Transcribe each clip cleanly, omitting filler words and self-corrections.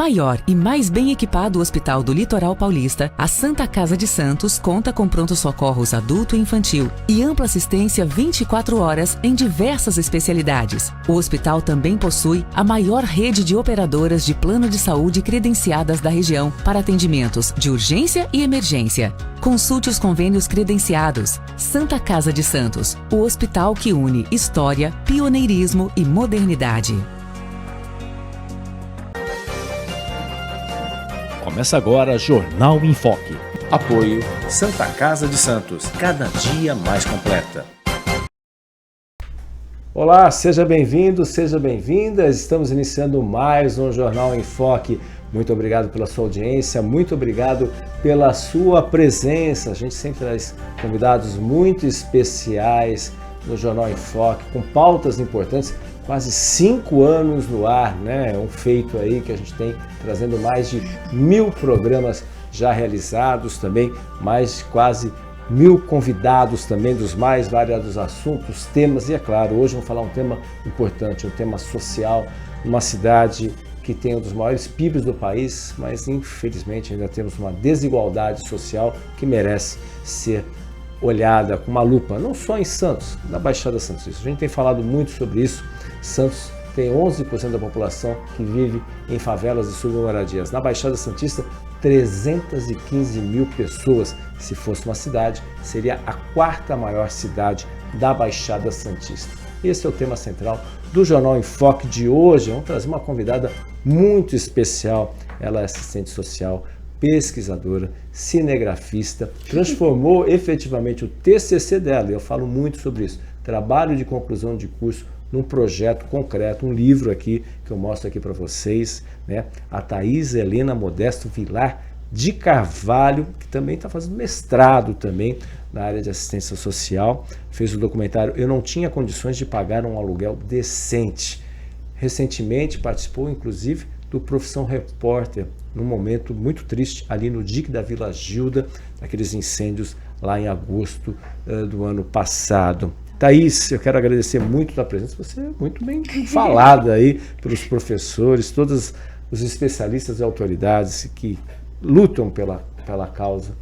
Maior e mais bem equipado hospital do Litoral Paulista, a Santa Casa de Santos conta com pronto-socorros adulto e infantil e ampla assistência 24 horas em diversas especialidades. O hospital também possui a maior rede de operadoras de plano de saúde credenciadas da região para atendimentos de urgência e emergência. Consulte os convênios credenciados. Santa Casa de Santos, o hospital que une história, pioneirismo e modernidade. Começa agora Jornal em Foque. Apoio Santa Casa de Santos, cada dia mais completa. Olá, seja bem-vindo, seja bem-vinda. Estamos iniciando mais um Jornal em Foque. Muito obrigado pela sua audiência, muito obrigado pela sua presença. A gente sempre traz convidados muito especiais no Jornal em Foque, com pautas importantes. Quase 5 anos no ar, né? É um feito aí que a gente tem, trazendo mais de 1000 programas já realizados, também mais de quase 1000 convidados também dos mais variados assuntos, temas, e é claro, hoje vamos falar um tema importante, um tema social, uma cidade que tem um dos maiores PIBs do país, mas infelizmente ainda temos uma desigualdade social que merece ser olhada com uma lupa, não só em Santos, na Baixada Santista. A gente tem falado muito sobre isso. Santos tem 11% da população que vive em favelas e submoradias. Na Baixada Santista, 315 mil pessoas. Se fosse uma cidade, seria a 4ª maior cidade da Baixada Santista. Esse é o tema central do Jornal em Foque de hoje. Vamos trazer uma convidada muito especial. Ela é assistente social, pesquisadora, cinegrafista, transformou efetivamente o TCC dela, e eu falo muito sobre isso, trabalho de conclusão de curso, num projeto concreto, um livro aqui que eu mostro aqui para vocês, né? A Thaís Helena Modesto Vilar de Carvalho, que também está fazendo mestrado também na área de assistência social, fez o documentário Eu Não Tinha Condições de Pagar um Aluguel Decente. Recentemente participou, inclusive, do Profissão Repórter, num momento muito triste, ali no dique da Vila Gilda, aqueles incêndios lá em agosto do ano passado. Thaís, eu quero agradecer muito a presença, você é muito bem falada aí pelos professores, todos os especialistas e autoridades que lutam pela causa.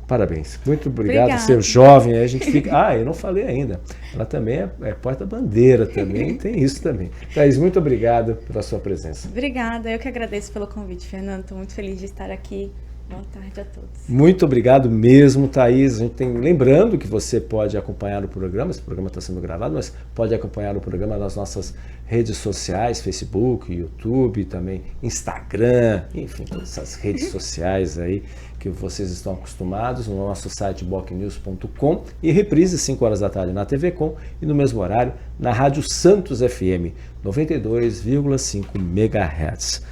Parabéns, muito obrigado. Ser jovem, aí a gente fica... eu não falei ainda, ela também é porta-bandeira, também tem isso também. Thaís, muito obrigado pela sua presença. Obrigada, eu que agradeço pelo convite, Fernando, estou muito feliz de estar aqui. Boa tarde a todos. Muito obrigado mesmo, Thaís. A gente tem, lembrando que você pode acompanhar o programa, esse programa está sendo gravado, mas pode acompanhar o programa nas nossas redes sociais, Facebook, YouTube, também Instagram, enfim, todas essas redes sociais aí que vocês estão acostumados, no nosso site bocnews.com, e reprise 5 horas da tarde na TV Com e no mesmo horário na Rádio Santos FM 92,5 MHz.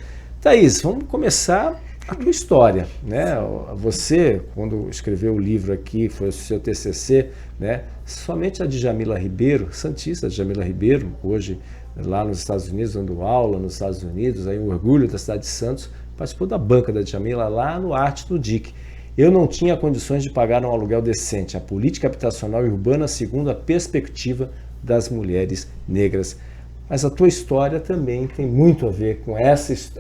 Thaís, vamos começar a tua história, né? Você, quando escreveu o livro aqui, foi o seu TCC, né? Somente a Djamila Ribeiro, santista Djamila Ribeiro, hoje lá nos Estados Unidos, dando aula nos Estados Unidos, aí um orgulho da cidade de Santos, participou da banca da Djamila lá no Arte do DIC. Eu não tinha condições de pagar um aluguel decente. A política habitacional e urbana segundo a perspectiva das mulheres negras. Mas a tua história também tem muito a ver com essas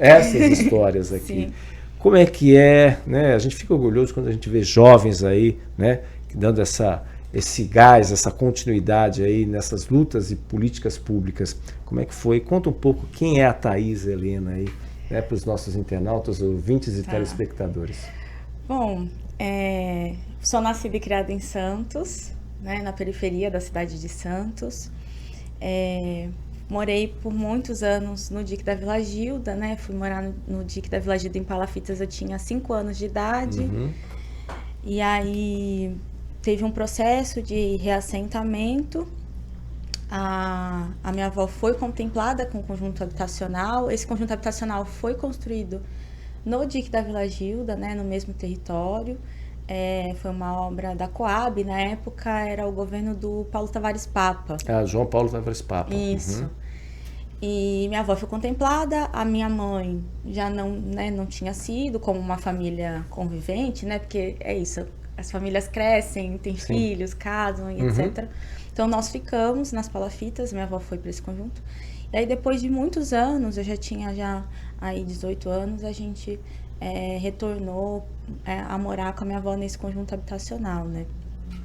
histórias aqui. Sim. Como é que é, né? A gente fica orgulhoso quando a gente vê jovens aí, né, dando esse gás, essa continuidade aí nessas lutas e políticas públicas. Como é que foi? Conta um pouco quem é a Thaís Helena aí, né, para os nossos internautas, ouvintes e telespectadores. Bom, sou nascida e criada em Santos, né, na periferia da cidade de Santos. Morei por muitos anos no dique da Vila Gilda, né? Fui morar no dique da Vila Gilda em Palafitas, eu tinha 5 anos de idade. Uhum. E aí teve um processo de reassentamento. A minha avó foi contemplada com o conjunto habitacional. Esse conjunto habitacional foi construído no dique da Vila Gilda, né? No mesmo território. Foi uma obra da Coab, na época era o governo do Paulo Tavares Papa. João Paulo Tavares Papa. Isso. Uhum. E minha avó foi contemplada, a minha mãe já não tinha sido como uma família convivente, né? Porque é isso, as famílias crescem, têm filhos, casam e etc. Então nós ficamos nas palafitas, minha avó foi para esse conjunto. E aí depois de muitos anos, eu já tinha aí 18 anos, a gente retornou a morar com a minha avó nesse conjunto habitacional, né?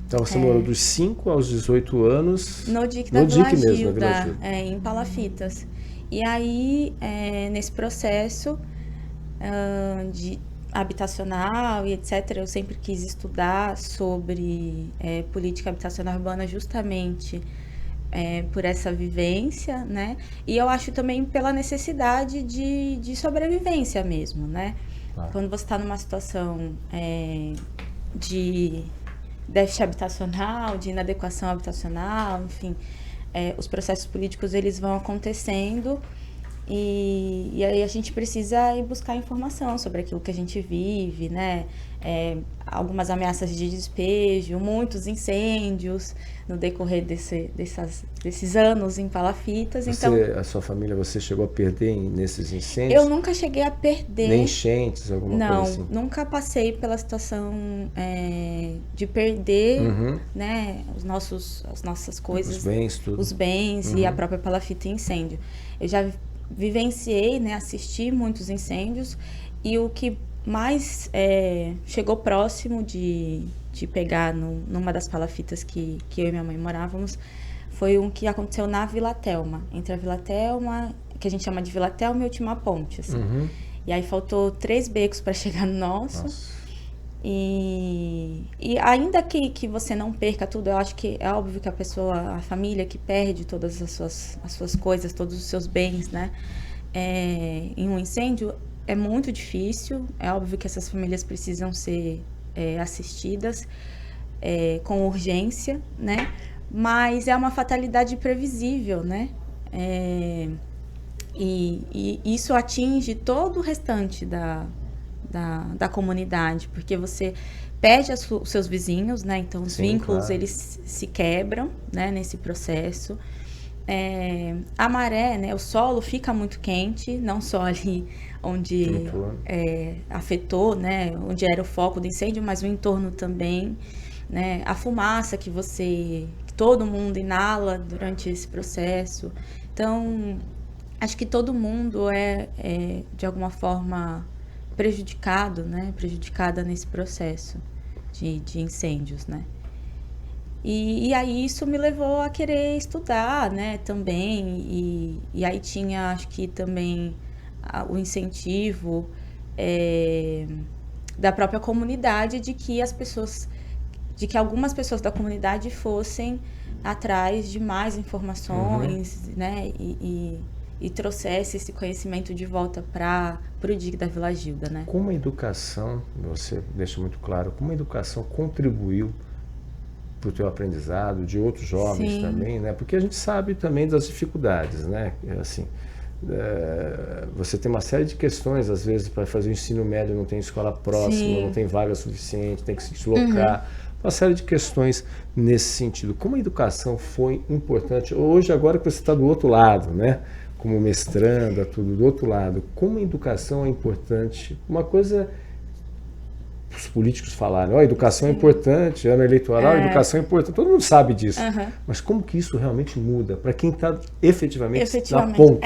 Então você morou dos 5 aos 18 anos no DIC da Vila mesmo, Gilda, na Vila Gilda. Em Palafitas. E aí, nesse processo de habitacional e etc., eu sempre quis estudar sobre política habitacional urbana justamente por essa vivência, né? E eu acho também pela necessidade de sobrevivência mesmo, né? Claro. Quando você está numa situação de déficit habitacional, de inadequação habitacional, enfim, os processos políticos eles vão acontecendo e aí a gente precisa ir buscar informação sobre aquilo que a gente vive, né? Algumas ameaças de despejo, muitos incêndios no decorrer desses anos em Palafitas. Então, a sua família, você chegou a perder nesses incêndios? Eu nunca cheguei a perder. Nem enchentes, alguma coisa assim? Não, nunca passei pela situação de perder, né, as nossas coisas. Os bens, tudo. Os bens e a própria palafita em incêndio. Eu já vivenciei, né, assisti muitos incêndios e o que mais chegou próximo de pegar numa das palafitas que eu e minha mãe morávamos foi um que aconteceu na Vila Telma, entre a Vila Telma, que a gente chama de Vila Telma e Última Ponte, assim. E aí faltou 3 becos para chegar no nosso. Nossa. E ainda que você não perca tudo, eu acho que é óbvio que a família que perde todas as suas coisas, todos os seus bens, né, em um incêndio, é muito difícil. É óbvio que essas famílias precisam ser assistidas com urgência, né, mas é uma fatalidade previsível, né, e isso atinge todo o restante da comunidade, porque você perde os seus vizinhos, né? Então os vínculos, claro, eles se quebram, né, nesse processo. A maré, né, o solo fica muito quente, não só ali onde afetou, né, onde era o foco do incêndio, mas o entorno também, né? A fumaça que todo mundo inala durante esse processo. Então, acho que todo mundo de alguma forma prejudicada nesse processo de incêndios, né? E aí isso me levou a querer estudar, né, também, e aí tinha, acho que também o incentivo da própria comunidade de que algumas pessoas da comunidade fossem atrás de mais informações, né, e trouxesse esse conhecimento de volta para o DIC da Vila Gilda, né? Como a educação, você deixa muito claro, como a educação contribuiu para o teu aprendizado, de outros jovens Sim. também, né? Porque a gente sabe também das dificuldades, né? Assim, você tem uma série de questões, às vezes, para fazer o ensino médio, não tem escola próxima, Sim. não tem vaga suficiente, tem que se deslocar. Uma série de questões nesse sentido. Como a educação foi importante, hoje, agora que você está do outro lado, né? Como mestranda, tudo do outro lado, como a educação é importante. Uma coisa, os políticos falaram, a educação é importante, ano eleitoral, a educação é importante, todo mundo sabe disso. Mas como que isso realmente muda para quem está efetivamente na ponta?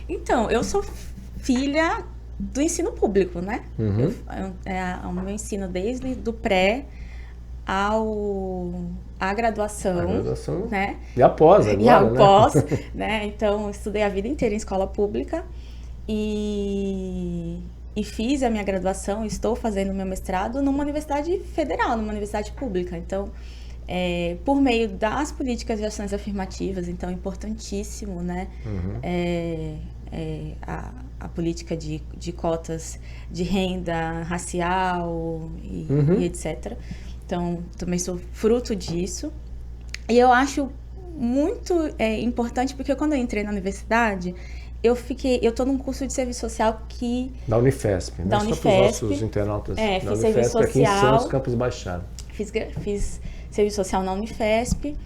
Então, eu sou filha do ensino público, né? O meu ensino desde do pré a graduação, né? E após agora, e após, né? né? Então, eu estudei a vida inteira em escola pública e fiz a minha graduação, estou fazendo o meu mestrado numa universidade federal, numa universidade pública. Então, por meio das políticas de ações afirmativas, então, importantíssimo, né? A política de cotas de renda racial e etc. Então, também sou fruto disso. E eu acho muito importante, porque quando eu entrei na universidade, eu tô num curso de serviço social da Unifesp, né? Da Unifesp. Só para os nossos internautas. Fiz serviço social. Aqui em Santos, Campos Baixado. Fiz serviço social na Unifesp.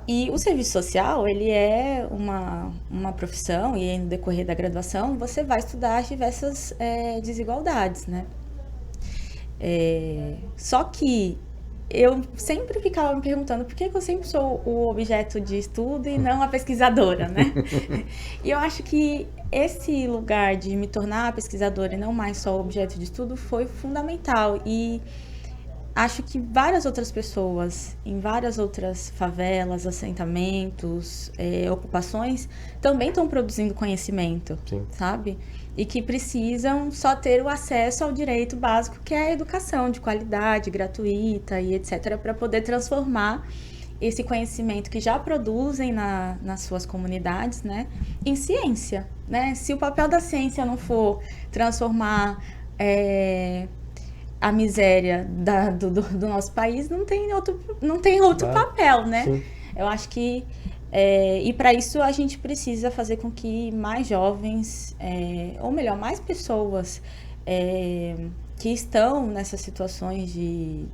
E o serviço social, ele é uma profissão, e no decorrer da graduação, você vai estudar as diversas desigualdades, né? Só que eu sempre ficava me perguntando por que eu sempre sou o objeto de estudo e não a pesquisadora, né? E eu acho que esse lugar de me tornar a pesquisadora e não mais só o objeto de estudo foi fundamental. E acho que várias outras pessoas, em várias outras favelas, assentamentos, ocupações, também estão produzindo conhecimento, Sim. sabe? E que precisam só ter o acesso ao direito básico, que é a educação de qualidade, gratuita e etc., para poder transformar esse conhecimento que já produzem nas suas comunidades, né, em ciência, né? Se o papel da ciência não for transformar a miséria do nosso país, não tem outro papel, né? Sim. Eu acho que e para isso a gente precisa fazer com que mais jovens, ou melhor, mais pessoas que estão nessas situações de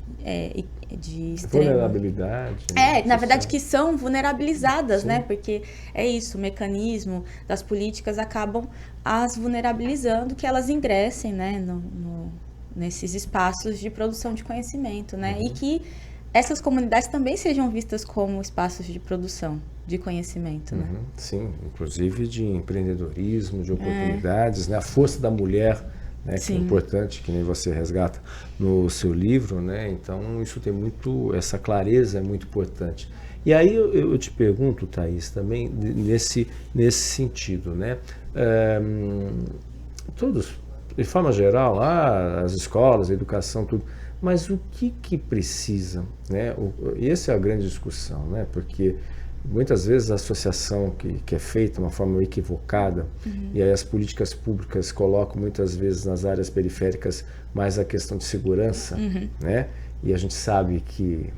extrema vulnerabilidade. Na verdade, que são vulnerabilizadas, Sim. né? Porque é isso, o mecanismo das políticas acabam as vulnerabilizando, que elas ingressem, né, nesses espaços de produção de conhecimento, né? Uhum. E que essas comunidades também sejam vistas como espaços de produção de conhecimento, né? Sim, inclusive de empreendedorismo, de oportunidades, né? A força da mulher, né? Que é importante, que nem você resgata no seu livro, né? Então isso tem muito, essa clareza é muito importante. E aí eu te pergunto, Thaís, também nesse sentido, né? Todos, de forma geral, as escolas, a educação, tudo. Mas o que precisa, né? E essa é a grande discussão, né? Porque muitas vezes a associação que é feita de uma forma equivocada, e aí as políticas públicas colocam muitas vezes nas áreas periféricas mais a questão de segurança, né? E a gente sabe que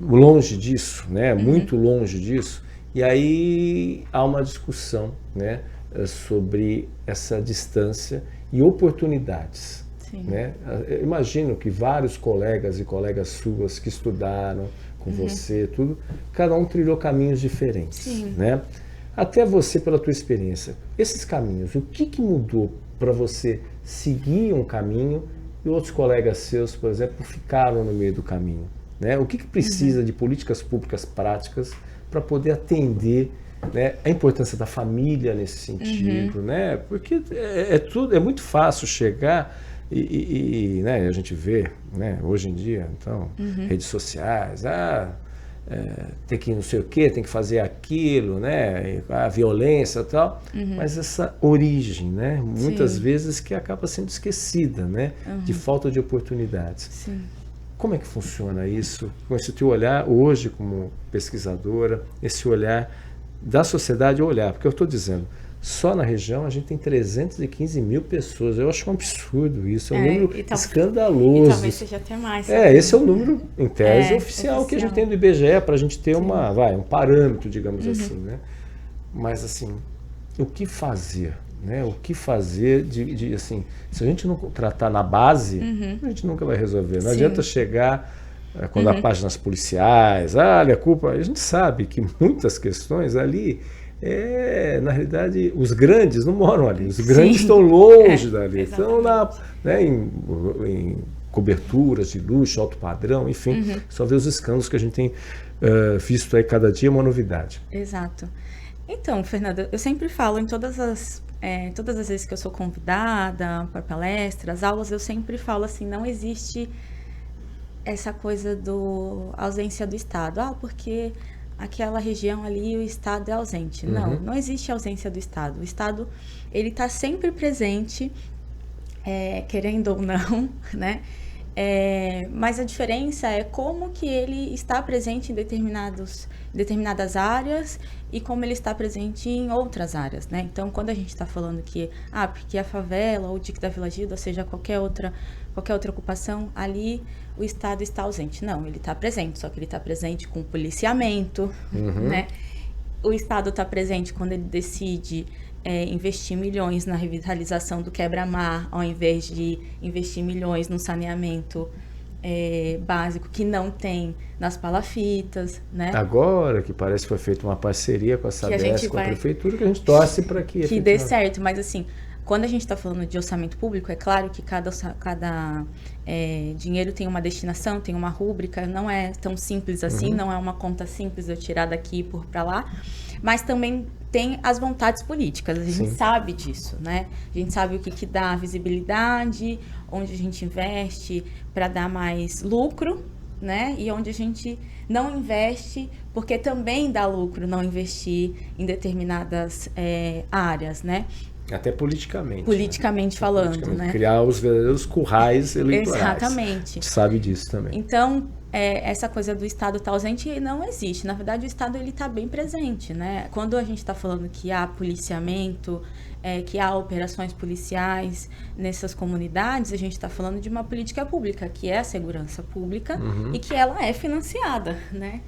longe disso, né? Muito longe disso, e aí há uma discussão, né? Sobre essa distância e oportunidades. Né? Eu imagino que vários colegas e colegas suas que estudaram com você, tudo, cada um trilhou caminhos diferentes, né? Até você, pela tua experiência, esses caminhos, o que mudou para você seguir um caminho e outros colegas seus, por exemplo, ficaram no meio do caminho, né? O que precisa de políticas públicas práticas para poder atender, né, a importância da família nesse sentido, né? Porque é muito fácil chegar né, a gente vê, né, hoje em dia, então, redes sociais, tem que não sei o que, tem que fazer aquilo, né, a violência e tal, mas essa origem, né, muitas vezes que acaba sendo esquecida, né, de falta de oportunidades. Sim. Como é que funciona isso, com esse teu olhar hoje como pesquisadora, esse olhar da sociedade, porque eu estou dizendo, só na região a gente tem 315 mil pessoas. Eu acho um absurdo isso, é um número escandaloso. E talvez seja até mais. Esse é o número, em tese, oficial que a gente tem do IBGE, para a gente ter um parâmetro, digamos assim, né? Mas, assim, o que fazer? Né? O que fazer assim, se a gente não tratar na base, a gente nunca vai resolver. Não adianta chegar quando há páginas policiais, a culpa... A gente sabe que muitas questões ali... na realidade, os grandes não moram ali, os grandes estão longe dali, estão em coberturas de luxo, alto padrão, enfim, só ver os escândalos que a gente tem visto aí cada dia, uma novidade. Exato. Então, Fernanda, eu sempre falo em todas as vezes que eu sou convidada para palestras, aulas, eu sempre falo assim, não existe essa coisa do ausência do Estado, porque aquela região ali o Estado é ausente. Não existe ausência do Estado. O Estado, ele está sempre presente, querendo ou não, né? Mas a diferença é como que ele está presente em determinadas áreas e como ele está presente em outras áreas, né? Então, quando a gente está falando que porque a favela ou o DIC da Vila Gilda, seja qualquer outra ocupação, ali o Estado está ausente. Não, ele está presente, só que ele está presente com policiamento, né? O Estado está presente quando ele decide investir milhões na revitalização do quebra-mar, ao invés de investir milhões no saneamento básico que não tem nas palafitas, né? Agora que parece que foi feita uma parceria com a Sabesp, com a prefeitura, que a gente torce para que dê certo, mas assim, quando a gente está falando de orçamento público, é claro que cada dinheiro tem uma destinação, tem uma rúbrica, não é tão simples assim, não é uma conta simples de eu tirar daqui e pôr para lá, mas também tem as vontades políticas, a gente sabe disso, né? A gente sabe o que dá visibilidade, onde a gente investe para dar mais lucro, né? E onde a gente não investe, porque também dá lucro não investir em determinadas áreas, né? Até politicamente. Politicamente falando, né? Criar os verdadeiros currais eleitorais. Exatamente. A gente sabe disso também. Então, essa coisa do Estado estar ausente não existe. Na verdade, o Estado está bem presente, né? Quando a gente está falando que há policiamento, que há operações policiais nessas comunidades, a gente está falando de uma política pública, que é a segurança pública e que ela é financiada, né?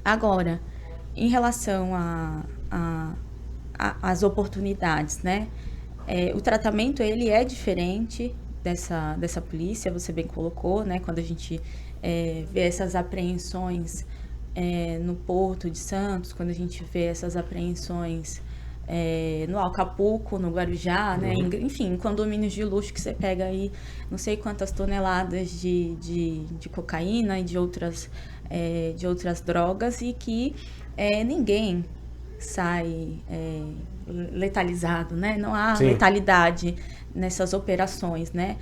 Agora, em relação às oportunidades, né? O tratamento, ele é diferente dessa polícia, você bem colocou, né? Quando a gente vê essas apreensões no Porto de Santos, quando a gente vê essas apreensões no Acapulco, no Guarujá, né? Enfim, condomínios de luxo que você pega aí não sei quantas toneladas de cocaína e de outras drogas e que ninguém sai letalizado, né? Não há letalidade nessas operações, né?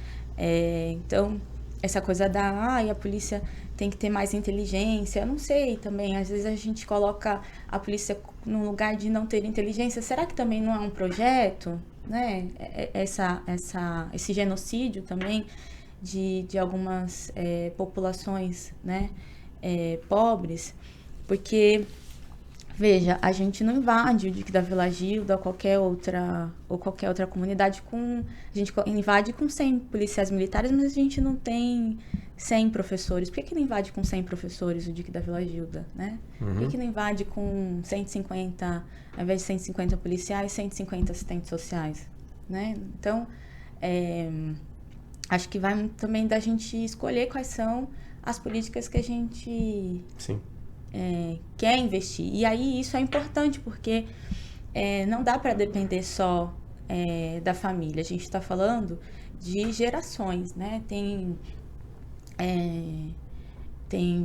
Então, essa coisa a polícia tem que ter mais inteligência, eu não sei também, às vezes a gente coloca a polícia no lugar de não ter inteligência, será que também não é um projeto, né? Esse genocídio também de algumas populações, né? Pobres, porque veja, a gente não invade o Dique da Vila Gilda ou qualquer outra comunidade a gente invade com 100 policiais militares, mas a gente não tem 100 professores. Por que não invade com 100 professores o Dique da Vila Gilda, né? Por que não invade com 150, ao invés de 150 policiais, 150 assistentes sociais, né? Então, acho que vai também da gente escolher quais são as políticas que a gente quer investir. E aí isso é importante, porque não dá para depender só da família. A gente está falando de gerações, né? Tem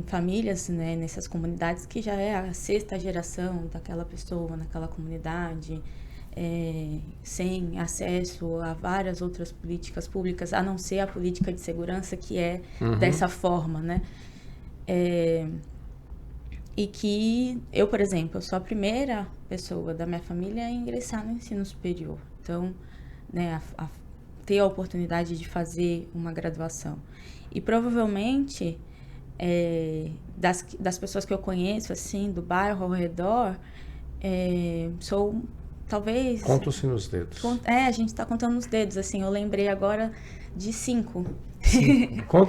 famílias, né, nessas comunidades que já é a 6ª geração daquela pessoa naquela comunidade, sem acesso a várias outras políticas públicas, a não ser a política de segurança, que é dessa forma, né? E que eu, por exemplo, eu sou a primeira pessoa da minha família a ingressar no ensino superior. Então, né, ter a oportunidade de fazer uma graduação. E provavelmente, das pessoas que eu conheço, assim, do bairro ao redor, sou, talvez... Conta-se nos dedos. A gente está contando nos dedos, assim. Eu lembrei agora de 5.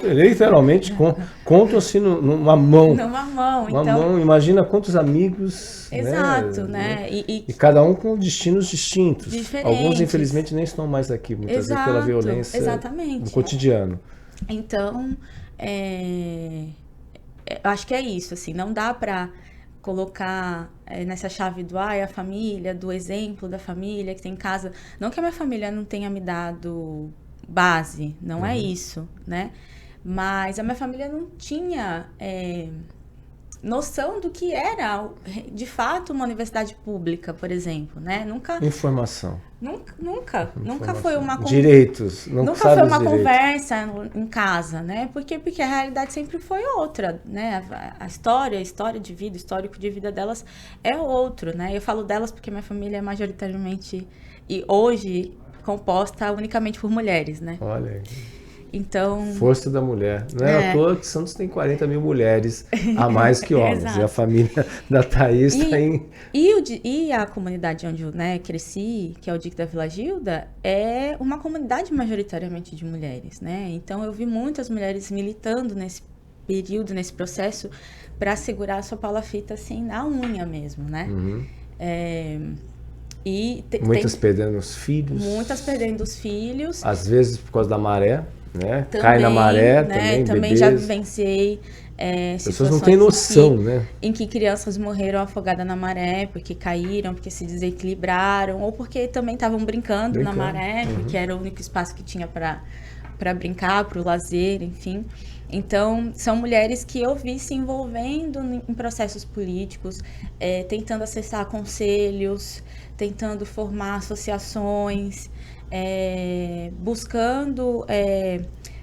Literalmente, contam-se numa mão. Numa mão, uma mão, imagina quantos amigos. Exato, né? E cada um com destinos distintos. Diferentes. Alguns, infelizmente, nem estão mais aqui, muitas vezes pela violência do cotidiano. Então, eu acho que é isso, assim, não dá para colocar nessa chave do a família, do exemplo da família que tem em casa. Não que a minha família não tenha me dado base, não é isso, né? Mas a minha família não tinha noção do que era, de fato, uma universidade pública, por exemplo, né? Informação. Nunca foi uma direitos, nunca foi uma conversa em casa, né? Porque a realidade sempre foi outra, né? A história de vida, o histórico de vida delas é outro, né? Eu falo delas porque minha família é majoritariamente e hoje composta unicamente por mulheres, né? Olha aí. Então... Força da mulher. Não é à toa que Santos tem 40 mil mulheres a mais que homens. E a família da Thaís tem... E a comunidade onde eu cresci, que é o Dique da Vila Gilda, é uma comunidade majoritariamente de mulheres, né? Então eu vi muitas mulheres militando nesse período, nesse processo, para segurar a sua palafita assim, na unha mesmo, né? Muitas perdendo os filhos. Muitas perdendo os filhos. Às vezes por causa da maré. né? Também, Cai na maré, né? também já bebês. vivenciei As pessoas não têm noção, né? em que crianças morreram afogadas na maré, porque caíram, porque se desequilibraram, ou porque também estavam brincando na maré, porque era o único espaço que tinha para brincar, para o lazer, enfim. Então, são mulheres que eu vi se envolvendo em processos políticos, tentando acessar conselhos, tentando formar associações, buscando,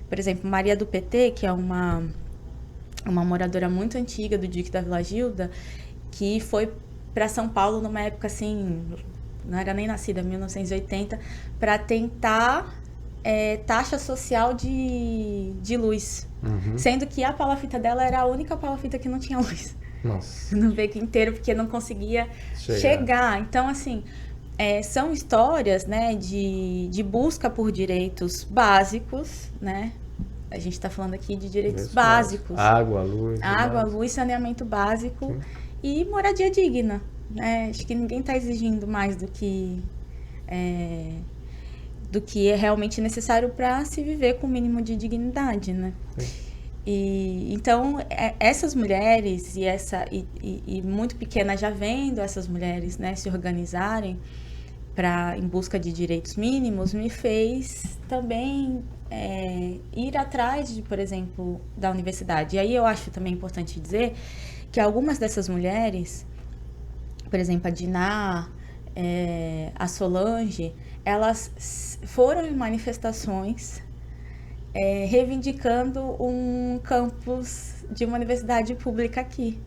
por exemplo, Maria do PT, que é uma moradora muito antiga do Dique da Vila Gilda, que foi para São Paulo numa época assim, não era nem nascida, 1980, para tentar taxa social de luz. Sendo que a palafita dela era a única palafita que não tinha luz. Nossa. No beco inteiro, porque não conseguia chegar. Então, assim, são histórias, né, de busca por direitos básicos, né? A gente está falando aqui de direitos básicos. Água, luz, saneamento básico. Sim. E moradia digna, né? Acho que ninguém está exigindo mais do que é realmente necessário para se viver com o mínimo de dignidade, né? Sim. E então essas mulheres e muito pequenas, já vendo essas mulheres, né, se organizarem em busca de direitos mínimos, me fez também ir atrás, por exemplo, da universidade. E aí eu acho também importante dizer que algumas dessas mulheres, por exemplo, a Diná, a Solange, elas foram em manifestações reivindicando um campus de uma universidade pública aqui.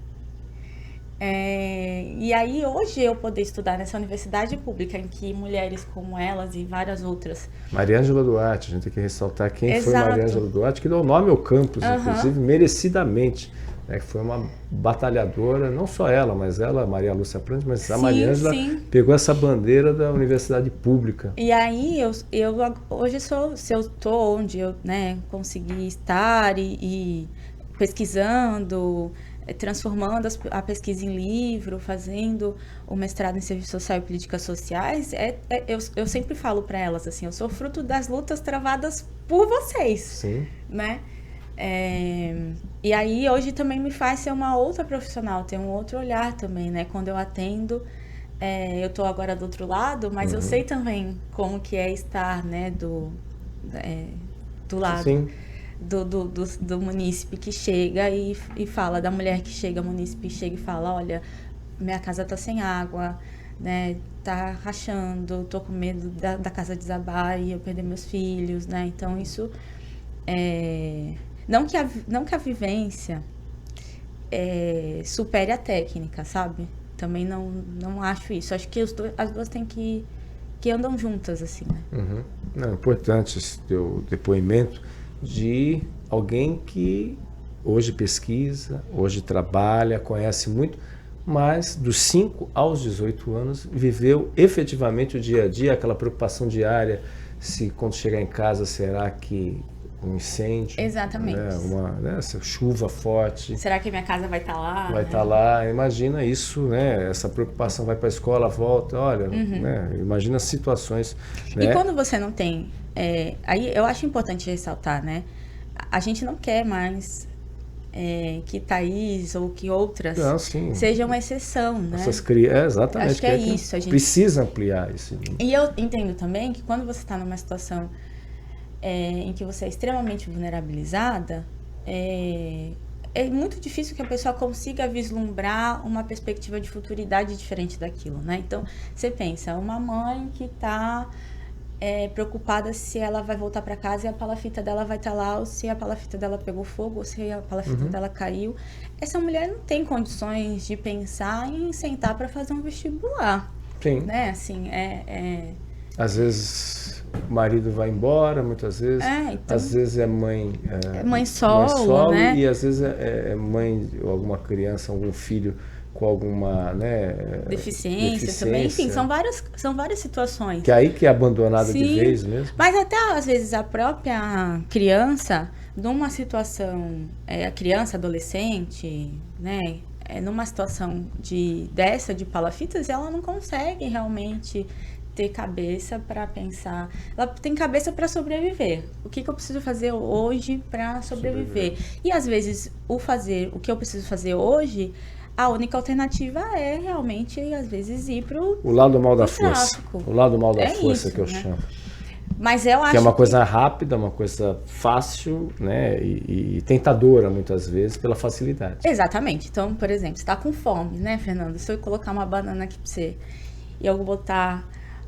E aí hoje eu poder estudar nessa universidade pública em que mulheres como elas e várias outras... Maria Ângela Duarte, a gente tem que ressaltar quem foi Maria Ângela Duarte, que deu nome ao campus, inclusive merecidamente, né, que foi uma batalhadora, não só ela, mas ela, Maria Lúcia Prandes, mas a Maria Ângela pegou essa bandeira da universidade pública. E aí eu hoje se eu estou onde eu, né, consegui estar e pesquisando, transformando a pesquisa em livro, fazendo o mestrado em Serviço Social e Políticas Sociais, eu sempre falo para elas assim, eu sou fruto das lutas travadas por vocês. Sim. Né? E aí hoje também me faz ser uma outra profissional, ter um outro olhar também, né? Quando eu atendo, eu estou agora do outro lado, mas eu sei também como que é estar, né, do lado. Sim. Do munícipe que chega e fala, da mulher que chega, munícipe chega e fala, olha, minha casa tá sem água, né, tá rachando, tô com medo da casa desabar e eu perder meus filhos, né, então isso não que a vivência supere a técnica, sabe, também não acho isso, acho que as duas têm que andam juntas, assim, né. Não, é importante esse teu depoimento de alguém que hoje pesquisa, hoje trabalha, conhece muito, mas dos 5 aos 18 anos viveu efetivamente o dia a dia, aquela preocupação diária, se quando chegar em casa será que um incêndio, exatamente, né, essa chuva forte, será que minha casa vai estar lá? Vai estar lá, imagina isso, né, essa preocupação, vai para a escola, volta, olha, né, imagina situações, né? E quando você não tem, aí eu acho importante ressaltar, né, a gente não quer mais que Thaís ou que outras sejam uma exceção, né? Exatamente. Acho que isso. A gente precisa ampliar isso. E eu entendo também que quando você está numa situação em que você é extremamente vulnerabilizada, é muito difícil que a pessoa consiga vislumbrar uma perspectiva de futuridade diferente daquilo, né? Então, você pensa, uma mãe que está preocupada se ela vai voltar para casa e a palafita dela vai estar lá, ou se a palafita dela pegou fogo, ou se a palafita dela caiu. Essa mulher não tem condições de pensar em sentar para fazer um vestibular. Sim. Né? Assim, Às vezes o marido vai embora, muitas vezes. Então, às vezes é mãe... mãe solo, né? E às vezes é mãe ou alguma criança, algum filho com alguma, né, deficiência também. Enfim, são várias situações. Que aí que é abandonada de vez mesmo. Mas até, às vezes, a própria criança, numa situação... a criança, adolescente, né? Numa situação de palafitas, ela não consegue realmente ter cabeça para pensar, ela tem cabeça para sobreviver. O que eu preciso fazer hoje para sobreviver? E às vezes o que eu preciso fazer hoje, a única alternativa é realmente, às vezes, ir pro o lado mal da força. tráfico. O lado mal da força isso, que eu né? chamo. Mas eu acho Que é uma coisa rápida, uma coisa fácil, né? E tentadora, muitas vezes, pela facilidade. Exatamente. Então, por exemplo, você tá com fome, né, Fernando? Se eu colocar uma banana aqui pra você e eu botar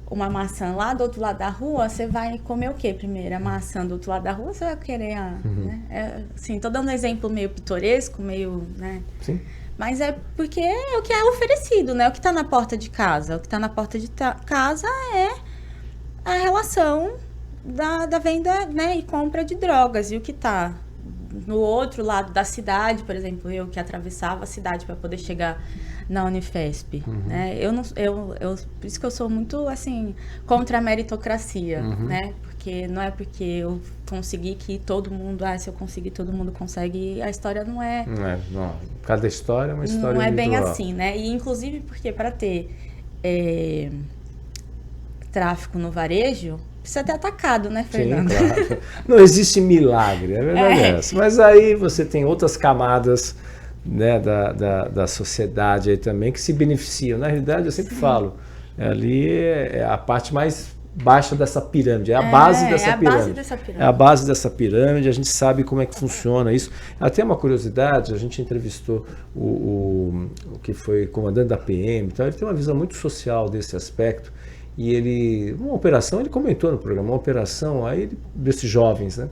uma maçã lá do outro lado da rua, você vai comer o quê primeiro? A maçã do outro lado da rua, você vai querer né? Assim, tô dando um exemplo meio pitoresco, meio, né? Sim. Mas é porque é o que é oferecido, né? O que está na porta de casa. O que está na porta de casa é a relação da venda, né, e compra de drogas. E o que está no outro lado da cidade, por exemplo, eu que atravessava a cidade para poder chegar na Unifesp, né? Por isso que eu sou muito, assim, contra a meritocracia, né? Porque não é porque eu consegui que todo mundo, se eu conseguir, todo mundo consegue. A história não é... Não. Cada história é uma história Não é bem individual. assim, né? E inclusive porque para ter tráfico no varejo, precisa ter atacado, né, Fernando? Sim, claro. Não existe milagre, a verdade é essa. Mas aí você tem outras camadas, né, da sociedade aí também que se beneficiam. Na realidade, eu sempre falo, ali é a parte mais baixa dessa pirâmide, é a base dessa pirâmide. É a base dessa pirâmide, a gente sabe como é que funciona isso. Até uma curiosidade, a gente entrevistou o que foi comandante da PM, então ele tem uma visão muito social desse aspecto. E ele comentou no programa, uma operação aí desses jovens, né?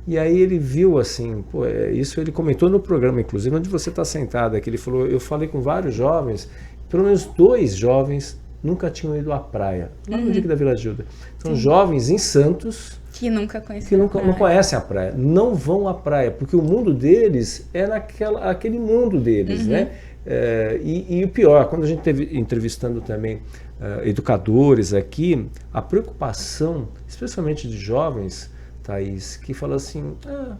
E aí ele viu assim, isso ele comentou no programa, inclusive, onde você está sentado aqui. Ele falou, eu falei com vários jovens, pelo menos 2 jovens nunca tinham ido à praia, lá no DIC da Vila Gilda. São jovens em Santos que nunca conhecem não conhecem a praia, não vão à praia, porque o mundo deles é aquele mundo deles, né? E o pior, quando a gente esteve entrevistando também educadores aqui, a preocupação, especialmente de jovens, Thaís, que falam assim, a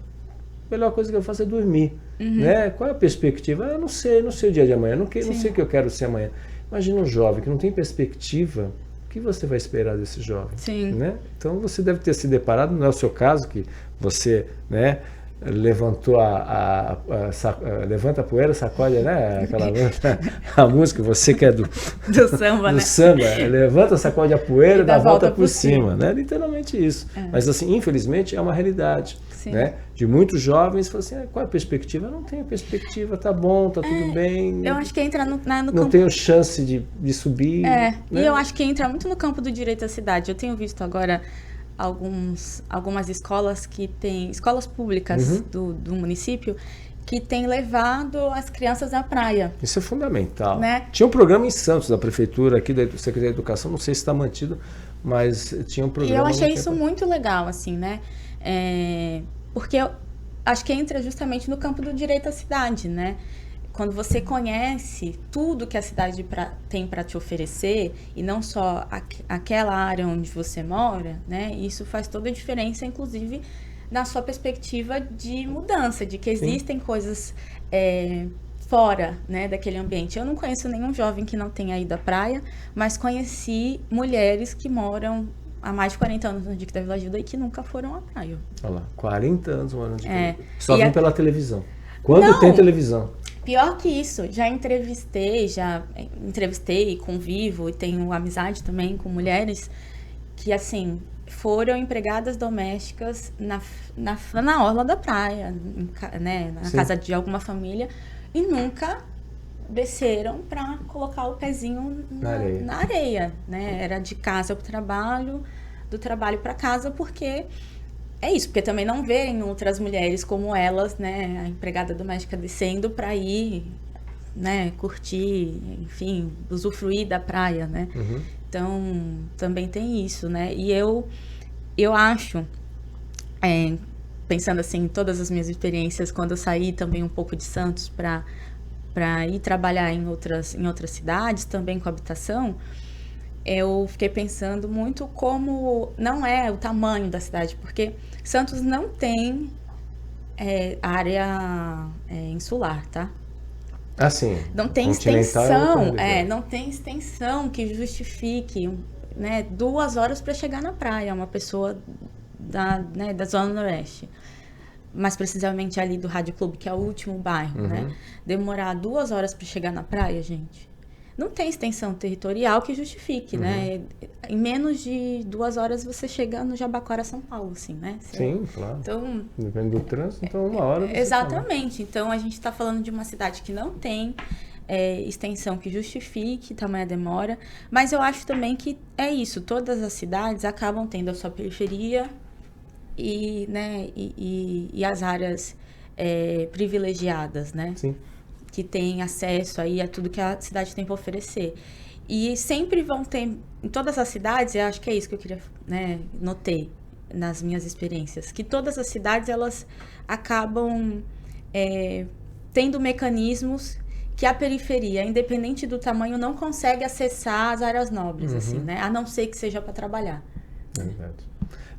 melhor coisa que eu faço é dormir, né? Qual é a perspectiva? Eu não sei o dia de amanhã, não sei o que eu quero ser amanhã. Imagina um jovem que não tem perspectiva, o que você vai esperar desse jovem? Sim. Né? Então você deve ter se deparado, não é o seu caso, que você, né, levantou levanta a poeira, sacode, né? Aquela a música, você que é do samba, né? Samba, levanta, sacode a poeira e dá a volta por cima, né? Literalmente isso. Mas assim, infelizmente é uma realidade, né? De muitos jovens, falam assim, qual é a perspectiva? Eu não tenho perspectiva, tá bom, tá tudo bem. Eu acho que entra no campo... Não tenho chance de subir. Né? E eu acho que entra muito no campo do direito à cidade. Eu tenho visto agora algumas escolas que têm, escolas públicas do município, que têm levado as crianças à praia. Isso é fundamental. Né? Tinha um programa em Santos, da prefeitura, aqui da Secretaria de Educação, não sei se está mantido, mas tinha um programa... E eu achei isso muito legal, assim, né? Porque eu acho que entra justamente no campo do direito à cidade, né? Quando você conhece tudo que a cidade tem para te oferecer, e não só aquela área onde você mora, né? Isso faz toda a diferença, inclusive, na sua perspectiva de mudança, de que existem coisas fora, né, daquele ambiente. Eu não conheço nenhum jovem que não tenha ido à praia, mas conheci mulheres que moram há mais de 40 anos no DIC da Vila Gilda e que nunca foram à praia. Olha lá, 40 anos morando no DIC da Vila Gilda. Só vem pela televisão. Quando Não, tem televisão. Pior que isso, já entrevistei e convivo e tenho amizade também com mulheres que, assim, foram empregadas domésticas na orla da praia, né, na casa de alguma família, e nunca desceram para colocar o pezinho na areia, né? Era de casa para o trabalho, do trabalho para casa, porque é isso, porque também não veem outras mulheres como elas, né? A empregada doméstica descendo para ir, né, curtir, enfim, usufruir da praia, né? Então, também tem isso, né? E eu acho, pensando assim, em todas as minhas experiências, quando eu saí também um pouco de Santos para ir trabalhar em outras cidades, também com habitação, eu fiquei pensando muito como não é o tamanho da cidade, porque Santos não tem área insular, tá? Assim, não tem extensão, não tem extensão que justifique né, 2 horas para chegar na praia, uma pessoa da Zona Noroeste. Mais precisamente ali do Rádio Clube, que é o último bairro, né? Demorar 2 horas para chegar na praia, gente, não tem extensão territorial que justifique, né? Em menos de 2 horas você chega no Jabaquara, São Paulo, assim, né? Sim, claro. Então, depende do trânsito, então 1 hora. Exatamente. Então, a gente está falando de uma cidade que não tem extensão que justifique tamanha demora, mas eu acho também que é isso, todas as cidades acabam tendo a sua periferia e, né, e as áreas privilegiadas, né? Sim. Que têm acesso aí a tudo que a cidade tem para oferecer. E sempre vão ter, em todas as cidades, eu acho que é isso que eu queria, né, notei nas minhas experiências, que todas as cidades, elas acabam tendo mecanismos que a periferia, independente do tamanho, não consegue acessar as áreas nobres, assim, né? A não ser que seja para trabalhar.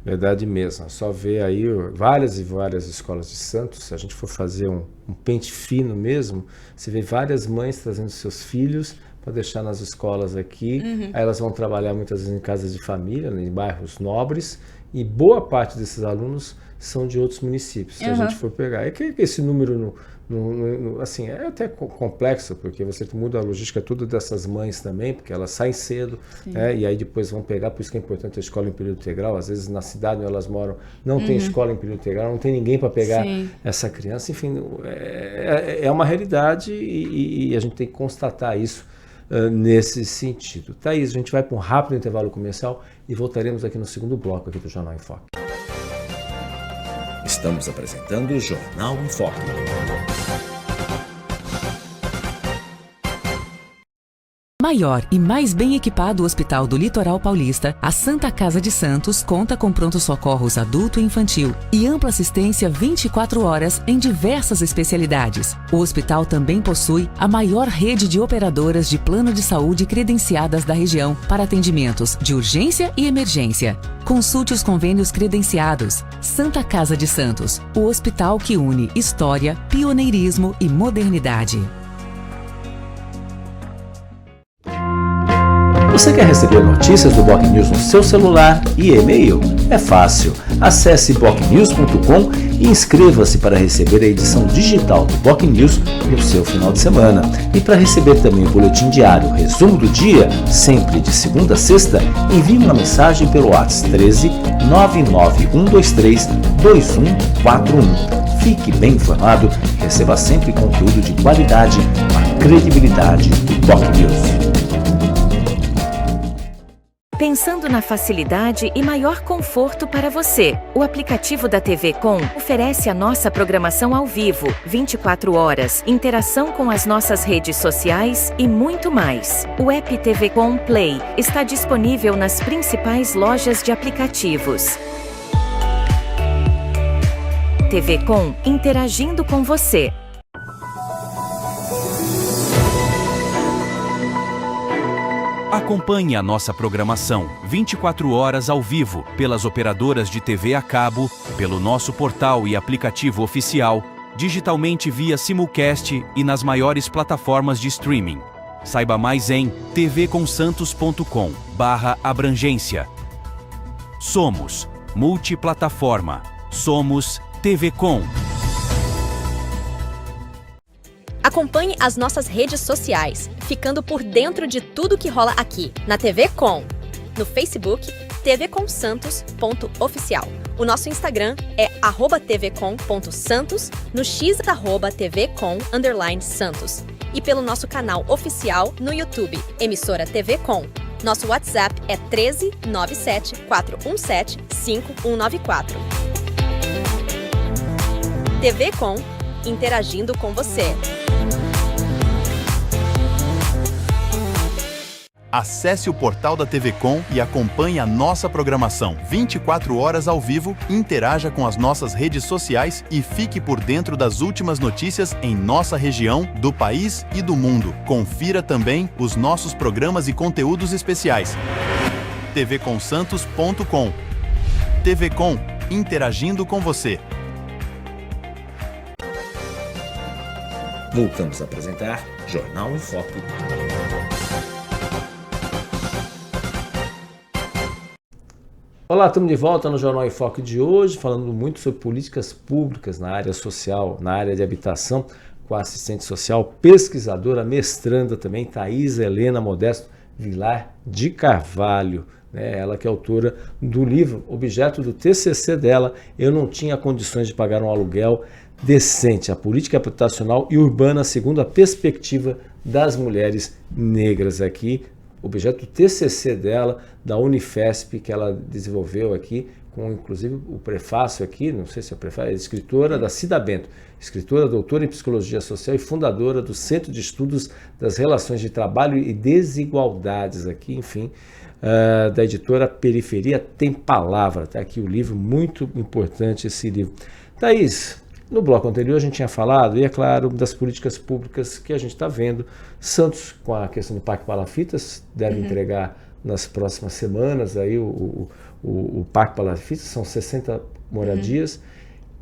Verdade mesmo. Só ver aí várias e várias escolas de Santos. Se a gente for fazer um pente fino mesmo, você vê várias mães trazendo seus filhos para deixar nas escolas aqui. Aí elas vão trabalhar muitas vezes em casas de família, né, em bairros nobres, e boa parte desses alunos são de outros municípios. Se a gente for pegar, é que esse número assim, é até complexo, porque você muda a logística tudo dessas mães também, porque elas saem cedo, e aí depois vão pegar, por isso que é importante a escola em período integral. Às vezes na cidade onde elas moram não tem escola em período integral, não tem ninguém para pegar essa criança. Enfim, é uma realidade e a gente tem que constatar isso nesse sentido. Thaís, a gente vai para um rápido intervalo comercial e voltaremos aqui no segundo bloco aqui do Jornal em Foque. Estamos apresentando o Jornal em Foque. Maior e mais bem equipado Hospital do Litoral Paulista, a Santa Casa de Santos conta com pronto-socorros adulto e infantil e ampla assistência 24 horas em diversas especialidades. O hospital também possui a maior rede de operadoras de plano de saúde credenciadas da região para atendimentos de urgência e emergência. Consulte os convênios credenciados. Santa Casa de Santos, o hospital que une história, pioneirismo e modernidade. Você quer receber notícias do Boc News no seu celular e e-mail? É fácil. Acesse bocnews.com e inscreva-se para receber a edição digital do Boc News no seu final de semana. E para receber também o boletim diário, resumo do dia, sempre de segunda a sexta, envie uma mensagem pelo WhatsApp 13 99123 2141. Fique bem informado, receba sempre conteúdo de qualidade, a credibilidade do Boc News. Pensando na facilidade e maior conforto para você, o aplicativo da TV Com oferece a nossa programação ao vivo, 24 horas, interação com as nossas redes sociais e muito mais. O app TV Com Play está disponível nas principais lojas de aplicativos. TV Com, interagindo com você. Acompanhe a nossa programação 24 horas ao vivo pelas operadoras de TV a cabo, pelo nosso portal e aplicativo oficial, digitalmente via simulcast e nas maiores plataformas de streaming. Saiba mais em tvconsantos.com/abrangência. Somos multiplataforma. Somos TV Com. Acompanhe as nossas redes sociais, ficando por dentro de tudo que rola aqui, na TV Com. No Facebook, tvconsantos.oficial. O nosso Instagram é @tvcom.santos, no X @tvcom_santos. E pelo nosso canal oficial no YouTube, emissora TV Com. Nosso WhatsApp é 13 97 417 5194. TV Com, interagindo com você. Acesse o portal da TV Com e acompanhe a nossa programação 24 horas ao vivo, interaja com as nossas redes sociais e fique por dentro das últimas notícias em nossa região, do país e do mundo. Confira também os nossos programas e conteúdos especiais. tvconsantos.com. TV Com, interagindo com você. Voltamos a apresentar Jornal em Foque. Olá, estamos de volta no Jornal em Foque de hoje, falando muito sobre políticas públicas na área social, na área de habitação, com a assistente social, pesquisadora, mestranda também, Thaís Helena Modesto Vilar de Carvalho. Ela que é autora do livro, objeto do TCC dela, Eu Não Tinha Condições de Pagar um Aluguel Decente, a política habitacional e urbana segundo a perspectiva das mulheres negras. Aqui, objeto do TCC dela, da Unifesp, que ela desenvolveu aqui, com inclusive o prefácio aqui, não sei se é o prefácio, é escritora da Cida Bento, escritora, doutora em Psicologia Social e fundadora do Centro de Estudos das Relações de Trabalho e Desigualdades aqui, enfim, da editora Periferia Tem Palavra. Está aqui o livro, muito importante esse livro. Thaís, no bloco anterior a gente tinha falado, e é claro, das políticas públicas que a gente está vendo. Santos, com a questão do Parque Palafitas, deve entregar nas próximas semanas aí o Parque Palafitas, são 60 moradias,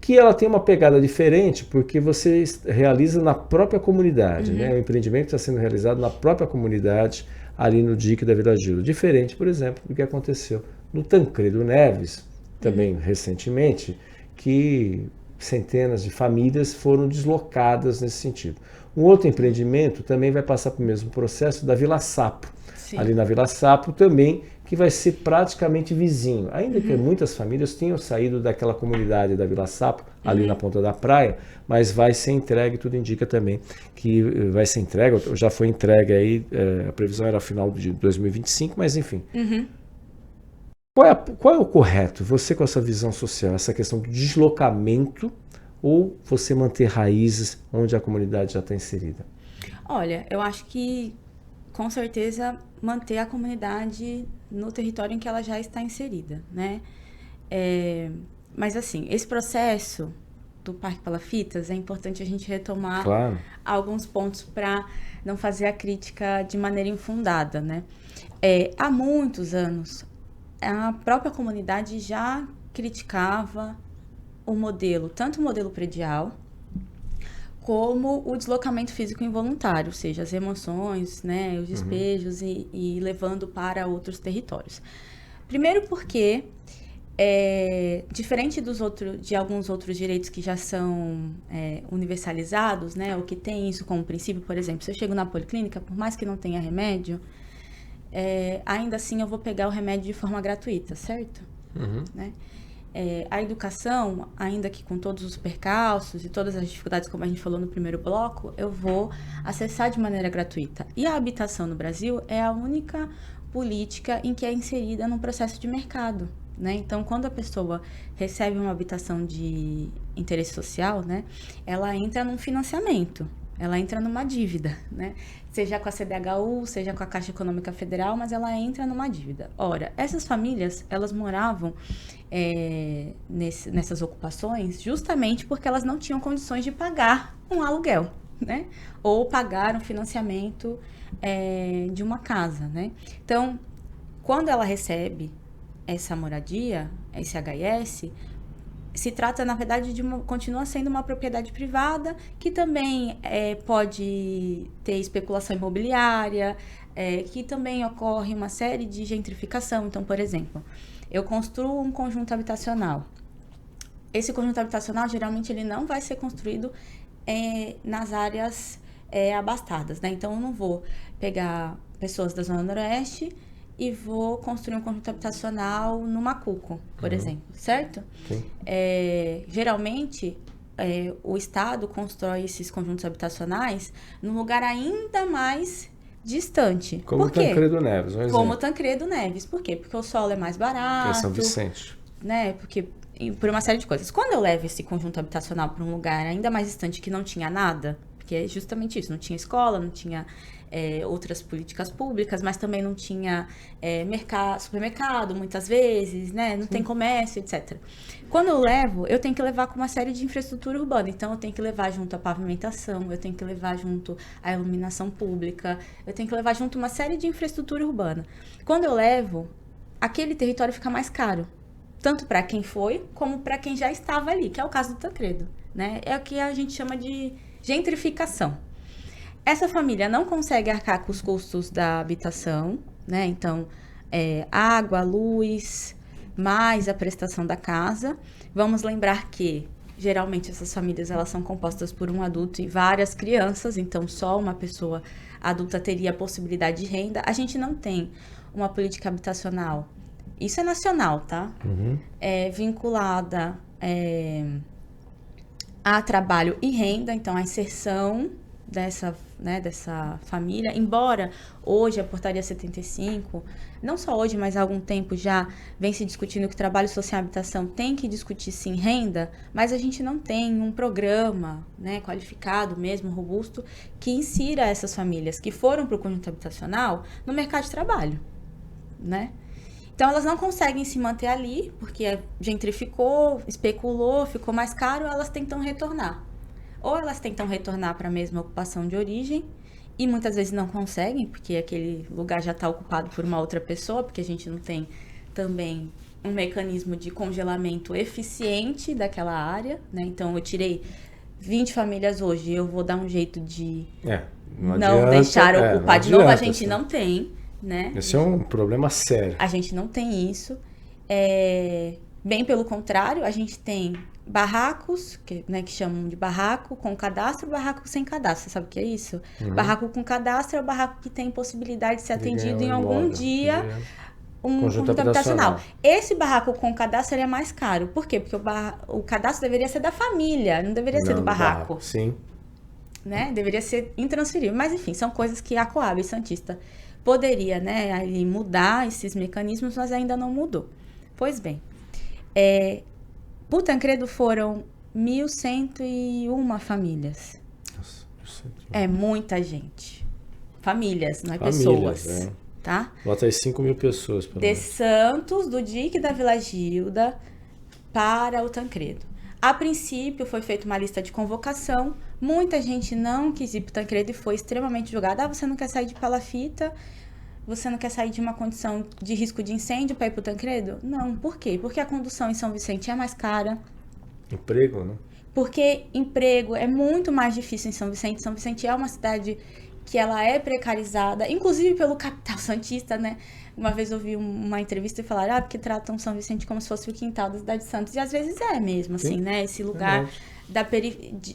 que ela tem uma pegada diferente, porque você realiza na própria comunidade, né? O empreendimento está sendo realizado na própria comunidade, ali no DIC da Vila Gilo. Diferente, por exemplo, do que aconteceu no Tancredo Neves, também recentemente, que centenas de famílias foram deslocadas nesse sentido. Um outro empreendimento também vai passar pelo mesmo processo da Vila Sapo. Sim. Ali na Vila Sapo também, que vai ser praticamente vizinho. Ainda que muitas famílias tenham saído daquela comunidade da Vila Sapo, ali na ponta da praia, mas vai ser entregue, tudo indica também que vai ser entregue, já foi entregue aí, a previsão era final de 2025, mas enfim. Qual é o correto? Você com essa visão social, essa questão do deslocamento ou você manter raízes onde a comunidade já está inserida? Olha, eu acho que com certeza manter a comunidade no território em que ela já está inserida, né? Mas assim, esse processo do Parque Palafitas, é importante a gente retomar alguns pontos para não fazer a crítica de maneira infundada, né? Há muitos anos, a própria comunidade já criticava o modelo, tanto o modelo predial, como o deslocamento físico involuntário, ou seja, as emoções, né, os despejos e levando para outros territórios. Primeiro porque, diferente de alguns outros direitos que já são universalizados, né, ou que tem isso como princípio, por exemplo, se eu chego na policlínica, por mais que não tenha remédio, ainda assim eu vou pegar o remédio de forma gratuita, certo? Né? A educação, ainda que com todos os percalços e todas as dificuldades, como a gente falou no primeiro bloco, eu vou acessar de maneira gratuita. E a habitação no Brasil é a única política em que é inserida num processo de mercado, né? Então, quando a pessoa recebe uma habitação de interesse social, né, ela entra num financiamento, ela entra numa dívida, né? Seja com a CDHU, seja com a Caixa Econômica Federal, mas ela entra numa dívida. Ora, essas famílias, elas moravam nessas ocupações justamente porque elas não tinham condições de pagar um aluguel, né? Ou pagar um financiamento de uma casa, né? Então, quando ela recebe essa moradia, esse HIS, se trata, na verdade, continua sendo uma propriedade privada, que também pode ter especulação imobiliária, que também ocorre uma série de gentrificação. Então, por exemplo, eu construo um conjunto habitacional. Esse conjunto habitacional, geralmente, ele não vai ser construído nas áreas abastadas, né? Então, eu não vou pegar pessoas da Zona Noroeste e vou construir um conjunto habitacional no Macuco, por exemplo, certo? Geralmente, o Estado constrói esses conjuntos habitacionais num lugar ainda mais distante. Como o Tancredo Neves, um exemplo. Como o Tancredo Neves. Por quê? Porque o solo é mais barato. Que é São Vicente. Né? Por uma série de coisas. Quando eu levo esse conjunto habitacional para um lugar ainda mais distante que não tinha nada, porque é justamente isso, não tinha escola, não tinha outras políticas públicas, mas também não tinha supermercado, muitas vezes, né? Não tem comércio, etc. Quando eu levo, eu tenho que levar com uma série de infraestrutura urbana. Então, eu tenho que levar junto a pavimentação, eu tenho que levar junto a iluminação pública, eu tenho que levar junto uma série de infraestrutura urbana. Quando eu levo, aquele território fica mais caro, tanto para quem foi, como para quem já estava ali, que é o caso do Tancredo, né? É o que a gente chama de gentrificação. Essa família não consegue arcar com os custos da habitação, né? Então, água, luz, mais a prestação da casa. Vamos lembrar que, geralmente, essas famílias elas são compostas por um adulto e várias crianças, então só uma pessoa adulta teria a possibilidade de renda. A gente não tem uma política habitacional, isso é nacional, tá? Vinculada a trabalho e renda, então a inserção dessa família, embora hoje a portaria 75, não só hoje, mas há algum tempo já vem se discutindo que o trabalho social e habitação tem que discutir sim renda, mas a gente não tem um programa, né, qualificado mesmo, robusto, que insira essas famílias que foram para o conjunto habitacional no mercado de trabalho, né? Então elas não conseguem se manter ali, porque gentrificou, especulou, ficou mais caro, elas tentam retornar. Ou elas tentam retornar para a mesma ocupação de origem, e muitas vezes não conseguem, porque aquele lugar já está ocupado por uma outra pessoa, porque a gente não tem também um mecanismo de congelamento eficiente daquela área, né? Então eu tirei 20 famílias hoje, eu vou dar um jeito de não deixar ocupar de novo, a gente não tem, né? Esse é um problema sério. A gente não tem isso. Bem pelo contrário, a gente tem barracos, que chamam de barraco com cadastro, barraco sem cadastro. Você sabe o que é isso? Barraco com cadastro é o barraco que tem possibilidade de ser atendido em algum dia um conjunto habitacional. Esse barraco com cadastro ele é mais caro. Por quê? Porque o cadastro deveria ser da família, não deveria ser do barraco. Sim. Né? Deveria ser intransferível. Mas, enfim, são coisas que a Coab Santista poderia, né, ali mudar esses mecanismos, mas ainda não mudou. Pois bem, por Tancredo foram 1.101 famílias. Nossa, 1.101. É muita gente. Famílias, não é pessoas. Tá? Bota aí 5.000 pessoas. De Santos, do Dique da Vila Gilda, para o Tancredo. A princípio, foi feita uma lista de convocação. Muita gente não quis ir para o Tancredo e foi extremamente julgada. Você não quer sair de Palafita? Você não quer sair de uma condição de risco de incêndio para ir para o Tancredo? Não. Por quê? Porque a condução em São Vicente é mais cara. Emprego, né? Porque emprego é muito mais difícil em São Vicente. São Vicente é uma cidade que ela é precarizada, inclusive pelo capital santista, né? Uma vez eu ouvi uma entrevista e falaram, porque tratam São Vicente como se fosse o quintal da cidade de Santos. E às vezes é mesmo, assim, né? Esse lugar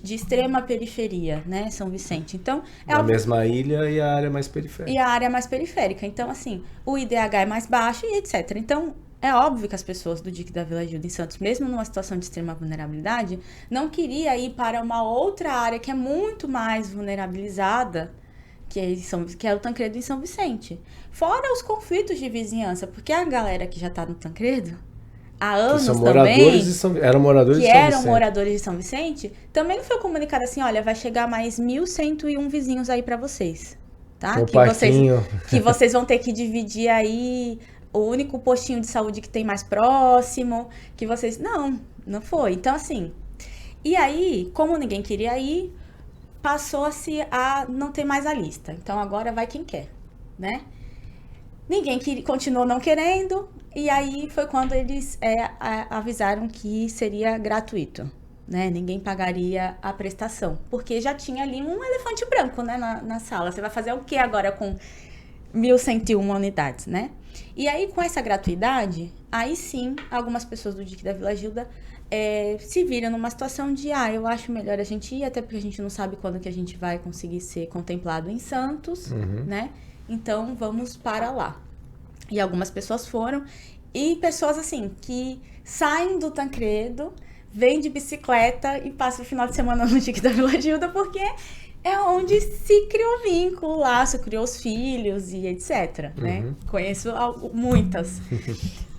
de extrema periferia, né? São Vicente. Então, a mesma ilha e a área mais periférica. E a área mais periférica. Então, assim, o IDH é mais baixo e etc. Então, é óbvio que as pessoas do Dique da Vila Gilda em Santos, mesmo numa situação de extrema vulnerabilidade, não queria ir para uma outra área que é muito mais vulnerabilizada, que é o Tancredo em São Vicente. Fora os conflitos de vizinhança, porque a galera que já está no Tancredo há anos também, eram moradores de São Vicente, também não foi comunicado assim, olha, vai chegar mais 1.101 vizinhos aí para vocês, tá? Que vocês vão ter que dividir aí o único postinho de saúde que tem mais próximo, que vocês... Não foi. Então, assim... E aí, como ninguém queria ir, passou-se a não ter mais a lista. Então, agora vai quem quer, né? Ninguém continuou não querendo, e aí foi quando eles avisaram que seria gratuito, né? Ninguém pagaria a prestação, porque já tinha ali um elefante branco, né, na sala. Você vai fazer o que agora com 1.101 unidades, né? E aí, com essa gratuidade, aí sim, algumas pessoas do Dique da Vila Gilda se viram numa situação de, eu acho melhor a gente ir, até porque a gente não sabe quando que a gente vai conseguir ser contemplado em Santos, né? Então, vamos para lá. E algumas pessoas foram, e pessoas, assim, que saem do Tancredo, vêm de bicicleta e passam o final de semana no Dique da Vila Gilda, porque é onde se criou vínculo, laço, criou os filhos e etc, né? Conheço muitas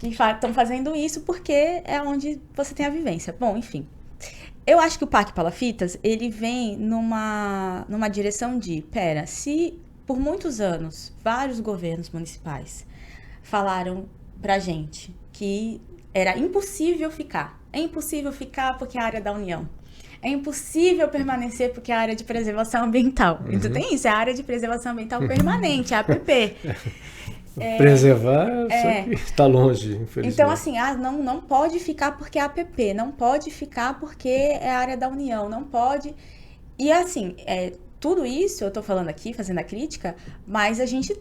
que estão fazendo isso porque é onde você tem a vivência. Bom, enfim. Eu acho que o PAC Palafitas, ele vem numa direção de, se por muitos anos vários governos municipais falaram pra gente que era impossível ficar. É impossível ficar porque é a área da União. É impossível permanecer porque é a área de preservação ambiental. Então tem isso, é a área de preservação ambiental permanente, a APP. Preservar, só que está longe, infelizmente. Então, assim, não pode ficar porque é a APP, não pode ficar porque é a área da União, não pode... E, assim, tudo isso, eu estou falando aqui, fazendo a crítica, mas a gente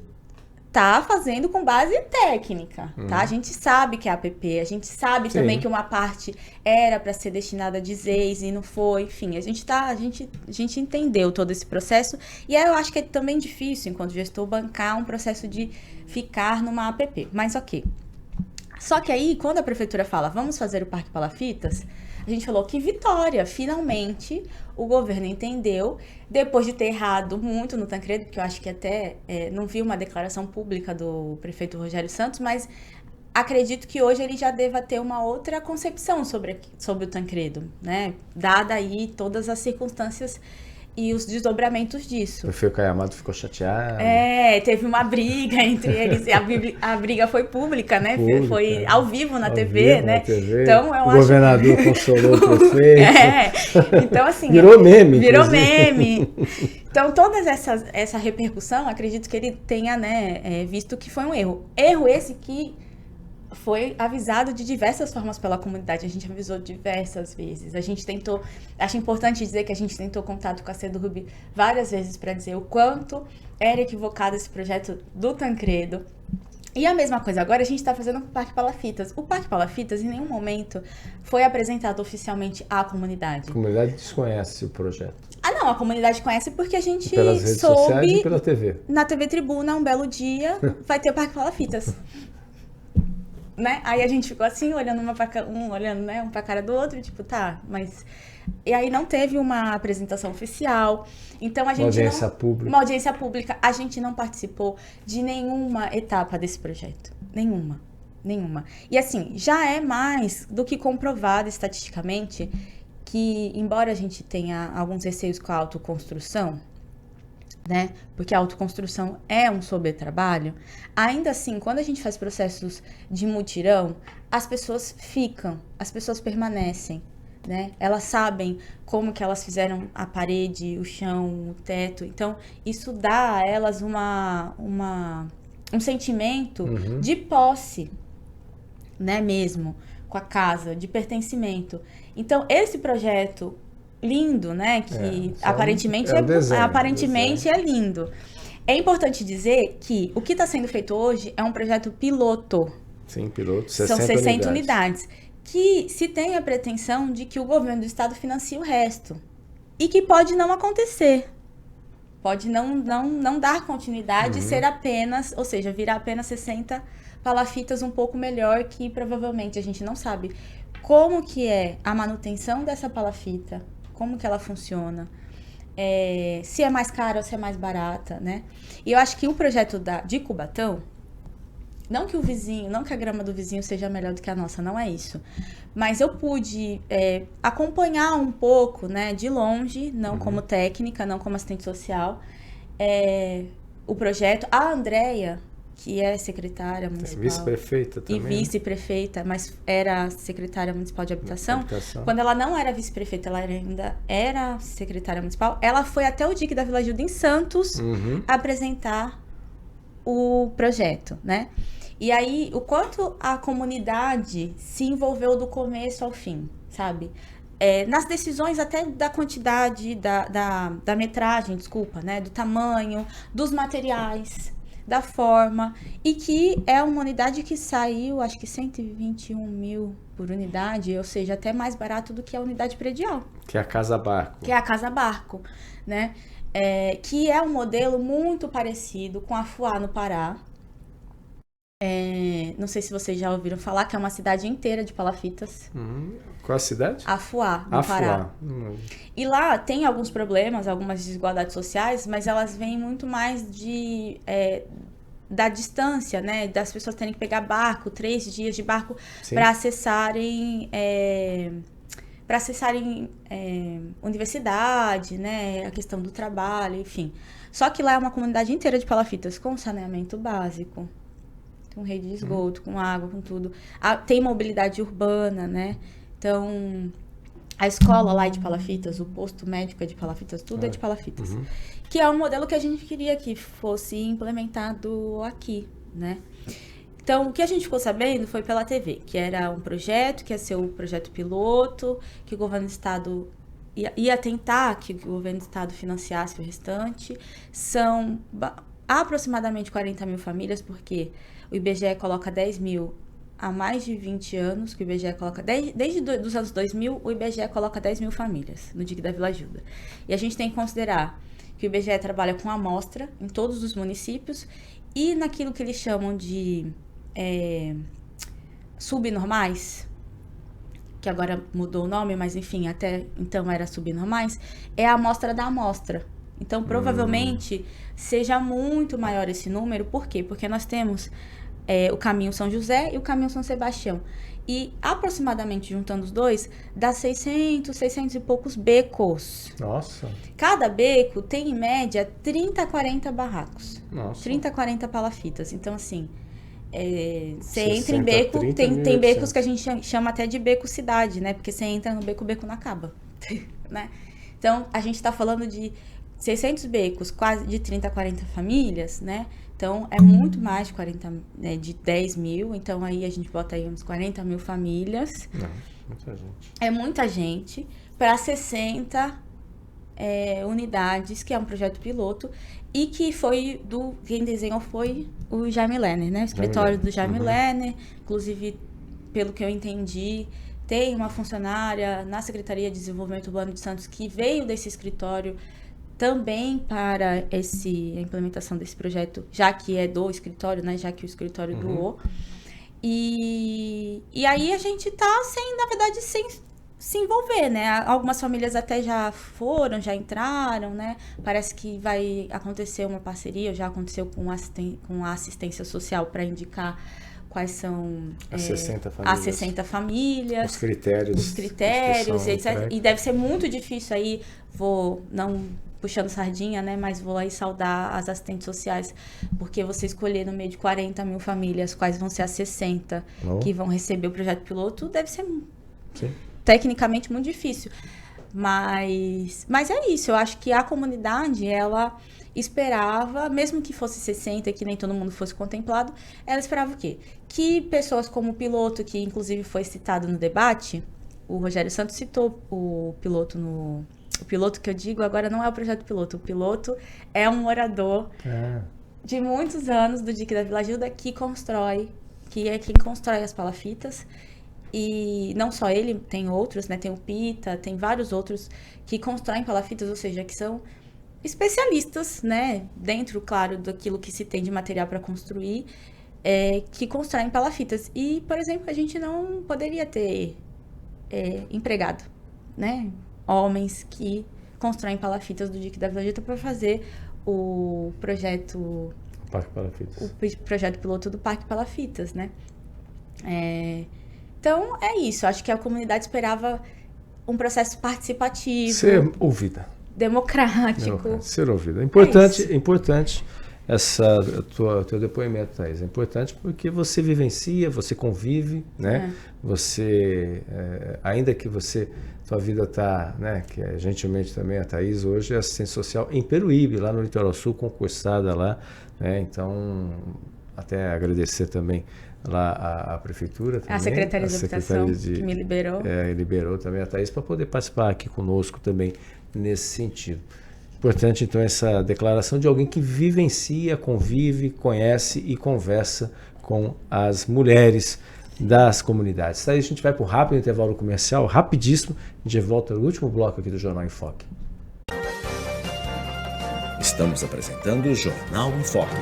tá fazendo com base técnica, tá? A gente sabe que é APP, a gente sabe também que uma parte era para ser destinada a dizeis e não foi, enfim, a gente entendeu todo esse processo, e aí eu acho que é também difícil, enquanto gestor, bancar um processo de ficar numa APP, mas ok. Só que aí, quando a prefeitura fala, vamos fazer o Parque Palafitas, a gente falou que vitória, finalmente o governo entendeu, depois de ter errado muito no Tancredo, porque eu acho que até não vi uma declaração pública do prefeito Rogério Santos, mas acredito que hoje ele já deva ter uma outra concepção sobre o Tancredo, né? Dada aí todas as circunstâncias e os desdobramentos disso. O prefeito Caio Amado ficou chateado. Teve uma briga entre eles, a briga foi pública, né? Foi ao vivo na TV, né? Então, o governador consolou o prefeito. Então assim... Virou meme. Virou meme. Então, toda essa repercussão, acredito que ele tenha, né, visto que foi um erro. Erro esse que foi avisado de diversas formas pela comunidade, a gente avisou diversas vezes, a gente tentou, acho importante dizer que a gente tentou contato com a CEDURB várias vezes para dizer o quanto era equivocado esse projeto do Tancredo. E a mesma coisa agora a gente está fazendo com o Parque Palafitas. O Parque Palafitas em nenhum momento foi apresentado oficialmente à comunidade. A comunidade desconhece o projeto. Não, a comunidade conhece porque a gente pelas redes sociais e pela TV. Na TV Tribuna, um belo dia, vai ter o Parque Palafitas. Né? Aí a gente ficou assim, olhando um pra cara do outro, tipo, tá, mas... E aí não teve uma apresentação oficial, então a gente uma audiência pública, a gente não participou de nenhuma etapa desse projeto, nenhuma. E assim, já é mais do que comprovado estatisticamente que, embora a gente tenha alguns receios com a autoconstrução, né? Porque a autoconstrução é um sobretrabalho, ainda assim, quando a gente faz processos de mutirão, as pessoas ficam, as pessoas permanecem, né? Elas sabem como que elas fizeram a parede, o chão, o teto, então isso dá a elas um sentimento de posse, né, mesmo, com a casa, de pertencimento. Então, esse projeto lindo, né? Que aparentemente é lindo. É importante dizer que o que está sendo feito hoje é um projeto piloto. Sim, piloto. São 60 unidades. Que se tem a pretensão de que o governo do estado financie o resto. E que pode não acontecer. Pode não dar continuidade e ser apenas, ou seja, virar apenas 60 palafitas um pouco melhor, que provavelmente a gente não sabe como que é a manutenção dessa palafita, como que ela funciona, se é mais cara ou se é mais barata, né? E eu acho que o projeto de Cubatão, não que a grama do vizinho seja melhor do que a nossa, não é isso. Mas eu pude acompanhar um pouco, né, de longe, não como técnica, não como assistente social, o projeto. A Andréia, que é secretária municipal. Vice-prefeita também. E vice-prefeita, mas era secretária municipal de habitação. Quando ela não era vice-prefeita, ela ainda era secretária municipal. Ela foi até o DIC da Vila Gilda, em Santos, apresentar o projeto, né? E aí, o quanto a comunidade se envolveu do começo ao fim, sabe? Nas decisões até da quantidade, da metragem, né? Do tamanho, dos materiais, da forma, e que é uma unidade que saiu, acho que 121 mil por unidade, ou seja, até mais barato do que a unidade predial. Que é a Casa Barco. Que é a Casa Barco, né? Que é um modelo muito parecido com a Fuá, no Pará. Não sei se vocês já ouviram falar, que é uma cidade inteira de palafitas. Qual a cidade? Afuá, no Pará. E lá tem alguns problemas, algumas desigualdades sociais, mas elas vêm muito mais da distância, né? Das pessoas terem que pegar barco, 3 dias de barco, para acessarem universidade, né? A questão do trabalho, enfim. Só que lá é uma comunidade inteira de palafitas, com saneamento básico, com rede de esgoto, com água, com tudo. Tem mobilidade urbana, né? Então, a escola lá é de palafitas, o posto médico é de palafitas, tudo é de palafitas. Que é um modelo que a gente queria que fosse implementado aqui, né? Então, o que a gente ficou sabendo foi pela TV, que era um projeto, que ia ser o projeto piloto, que o governo do estado ia tentar que o governo do estado financiasse o restante. aproximadamente 40 mil famílias, porque o IBGE coloca 10 mil há mais de 20 anos, que o IBGE coloca, desde os anos 2000, o IBGE coloca 10 mil famílias no DIC da Vila Gilda. E a gente tem que considerar que o IBGE trabalha com amostra em todos os municípios e naquilo que eles chamam de subnormais, que agora mudou o nome, mas enfim, até então era subnormais, é a amostra da amostra. Então, provavelmente, seja muito maior esse número. Por quê? Porque nós temos o caminho São José e o caminho São Sebastião. E, aproximadamente, juntando os dois, dá 600 e poucos becos. Nossa. Cada beco tem, em média, 30 a 40 barracos. Nossa. 30 a 40 palafitas. Então, assim, você 60, entra em beco, 30, tem becos que a gente chama até de beco cidade, né? Porque você entra no beco, o beco não acaba, né? Então, a gente está falando de 600 becos, quase de 30 a 40 famílias, né? Então, é muito mais de 40, né, de 10 mil. Então, aí a gente bota aí uns 40 mil famílias. Não, muita gente. É muita gente para 60 unidades, que é um projeto piloto. E que quem desenhou foi o Jaime Lerner, né? O escritório do Jaime Lerner. Inclusive, pelo que eu entendi, tem uma funcionária na Secretaria de Desenvolvimento Urbano de Santos que veio desse escritório também para a implementação desse projeto, já que é do escritório, né? Já que o escritório doou. E aí a gente está na verdade, sem se envolver, né? Algumas famílias até já entraram, né? Parece que vai acontecer uma parceria, já aconteceu com a assistência social para indicar quais são as 60 famílias. Os critérios, etc. E deve ser muito difícil aí, não puxando sardinha, né? Mas vou aí saudar as assistentes sociais, porque você escolher no meio de 40 mil famílias quais vão ser as 60 que vão receber o projeto piloto, deve ser tecnicamente muito difícil. Mas é isso, eu acho que a comunidade, ela esperava, mesmo que fosse 60, que nem todo mundo fosse contemplado, ela esperava o quê? Que pessoas como o piloto, que inclusive foi citado no debate, o Rogério Santos citou o piloto O piloto que eu digo agora não é o projeto piloto, o piloto é um morador de muitos anos do DIC da Vila Gilda que é quem constrói as palafitas. E não só ele, tem outros, né? Tem o Pita, tem vários outros que constroem palafitas, ou seja, que são especialistas, né? Dentro, claro, daquilo que se tem de material para construir, que constroem palafitas. E, por exemplo, a gente não poderia ter empregado, né? Homens que constroem palafitas do DIC da Vila Gilda para fazer o projeto... Parque Palafitas. O projeto piloto do Parque Palafitas, né? Então, é isso. Acho que a comunidade esperava um processo participativo. Ser ouvida. Democrático. Ser ouvida. É importante teu depoimento, Thaís. É importante porque você vivencia, você convive, né? Você, ainda que tua vida está, né? Que é gentilmente também a Thaís hoje é assistente social em Peruíbe, lá no Litoral Sul, concursada lá, né? Então, até agradecer também lá a prefeitura também, a Secretaria de Habitação, que me liberou. Liberou também a Thaís para poder participar aqui conosco também nesse sentido. Importante, então, essa declaração de alguém que vivencia, convive, conhece e conversa com as mulheres das comunidades. Thaís, a gente vai para um rápido intervalo comercial, rapidíssimo, a gente volta no último bloco aqui do Jornal em Foque. Estamos apresentando o Jornal em Foque.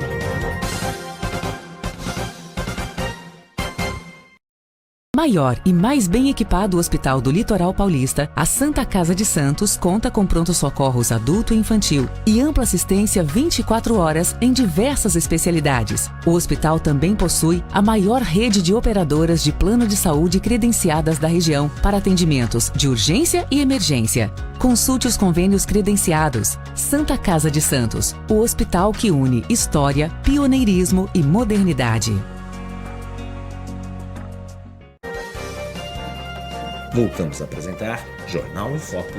Maior e mais bem equipado Hospital do Litoral Paulista, a Santa Casa de Santos conta com pronto-socorros adulto e infantil e ampla assistência 24 horas em diversas especialidades. O hospital também possui a maior rede de operadoras de plano de saúde credenciadas da região para atendimentos de urgência e emergência. Consulte os convênios credenciados. Santa Casa de Santos, o hospital que une história, pioneirismo e modernidade. Voltamos a apresentar Jornal em Foque.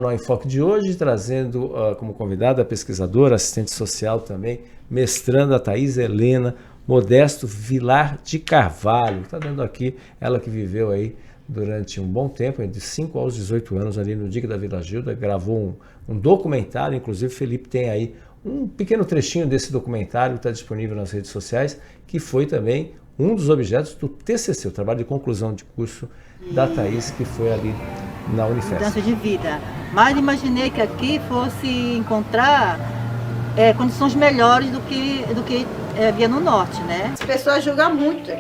No Enfoque de hoje, trazendo como convidada a pesquisadora, assistente social também, mestranda Thaís Helena Modesto Vilar de Carvalho. Está dando aqui, ela que viveu aí durante um bom tempo, de 5 aos 18 anos, ali no DIC da Vila Gilda, gravou um documentário, inclusive o Felipe tem aí um pequeno trechinho desse documentário que está disponível nas redes sociais, que foi também um dos objetos do TCC, o trabalho de conclusão de curso da Thaís, que foi ali na Unifesp. Mudança de vida. Mas imaginei que aqui fosse encontrar condições melhores do que havia no norte, né? As pessoas julgam muito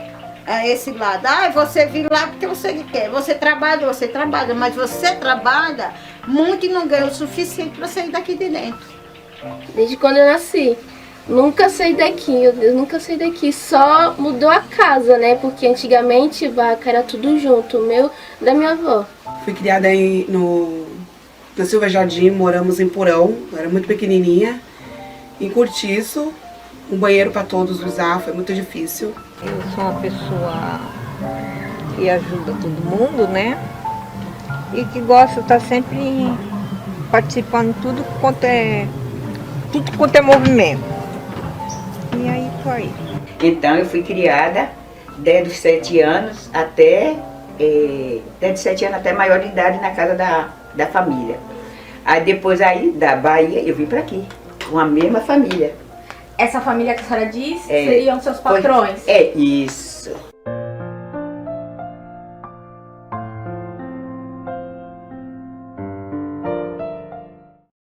esse lado. Ah, você vir lá porque você quer. Você trabalha, mas você trabalha muito e não ganha o suficiente para sair daqui de dentro. Desde quando eu nasci. Nunca saí daqui, eu nunca saí daqui, só mudou a casa, né? Porque antigamente vaca era tudo junto, o meu da minha avó. Fui criada na Silva Jardim, moramos em Porão, eu era muito pequenininha, em Cortiço, um banheiro para todos usar, foi muito difícil. Eu sou uma pessoa que ajuda todo mundo, né? E que gosta de estar sempre participando de tudo quanto é movimento. E aí foi. Então eu fui criada desde os 7 anos até maior de idade na casa da família. Aí depois da Bahia eu vim para aqui, com a mesma família. Essa família que a senhora diz seriam seus patrões? Isso.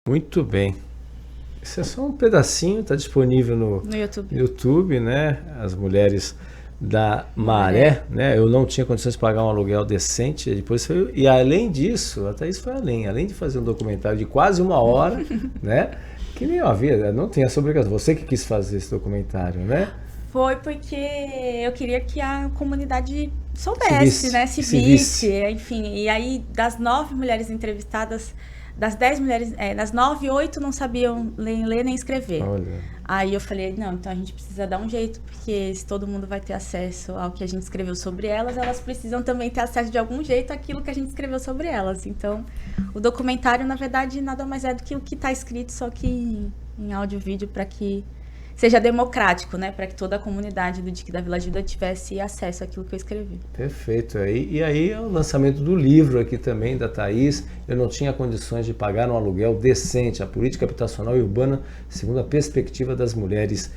Muito bem. Isso é só um pedacinho, está disponível no YouTube, né? As mulheres da Maré, né? Eu não tinha condições de pagar um aluguel decente, depois foi, e além disso, a Thaís foi além de fazer um documentário de quase 1 hora, né? Que nem havia, não tem essa obrigação. Você que quis fazer esse documentário, né? Foi porque eu queria que a comunidade soubesse, né? Se visse, enfim. E aí, das 9 mulheres entrevistadas, das 10 mulheres, das 9, 8 não sabiam ler nem escrever. Olha. Aí eu falei, não, então a gente precisa dar um jeito, porque se todo mundo vai ter acesso ao que a gente escreveu sobre elas, elas precisam também ter acesso de algum jeito àquilo que a gente escreveu sobre elas. Então, o documentário, na verdade, nada mais é do que o que está escrito, só que em áudio e vídeo, para que seja democrático, né? Para que toda a comunidade do DIC da Vila Gilda tivesse acesso àquilo que eu escrevi. Perfeito. E aí o lançamento do livro aqui também da Thaís. Eu não tinha condições de pagar um aluguel decente, a política habitacional e urbana segundo a perspectiva das mulheres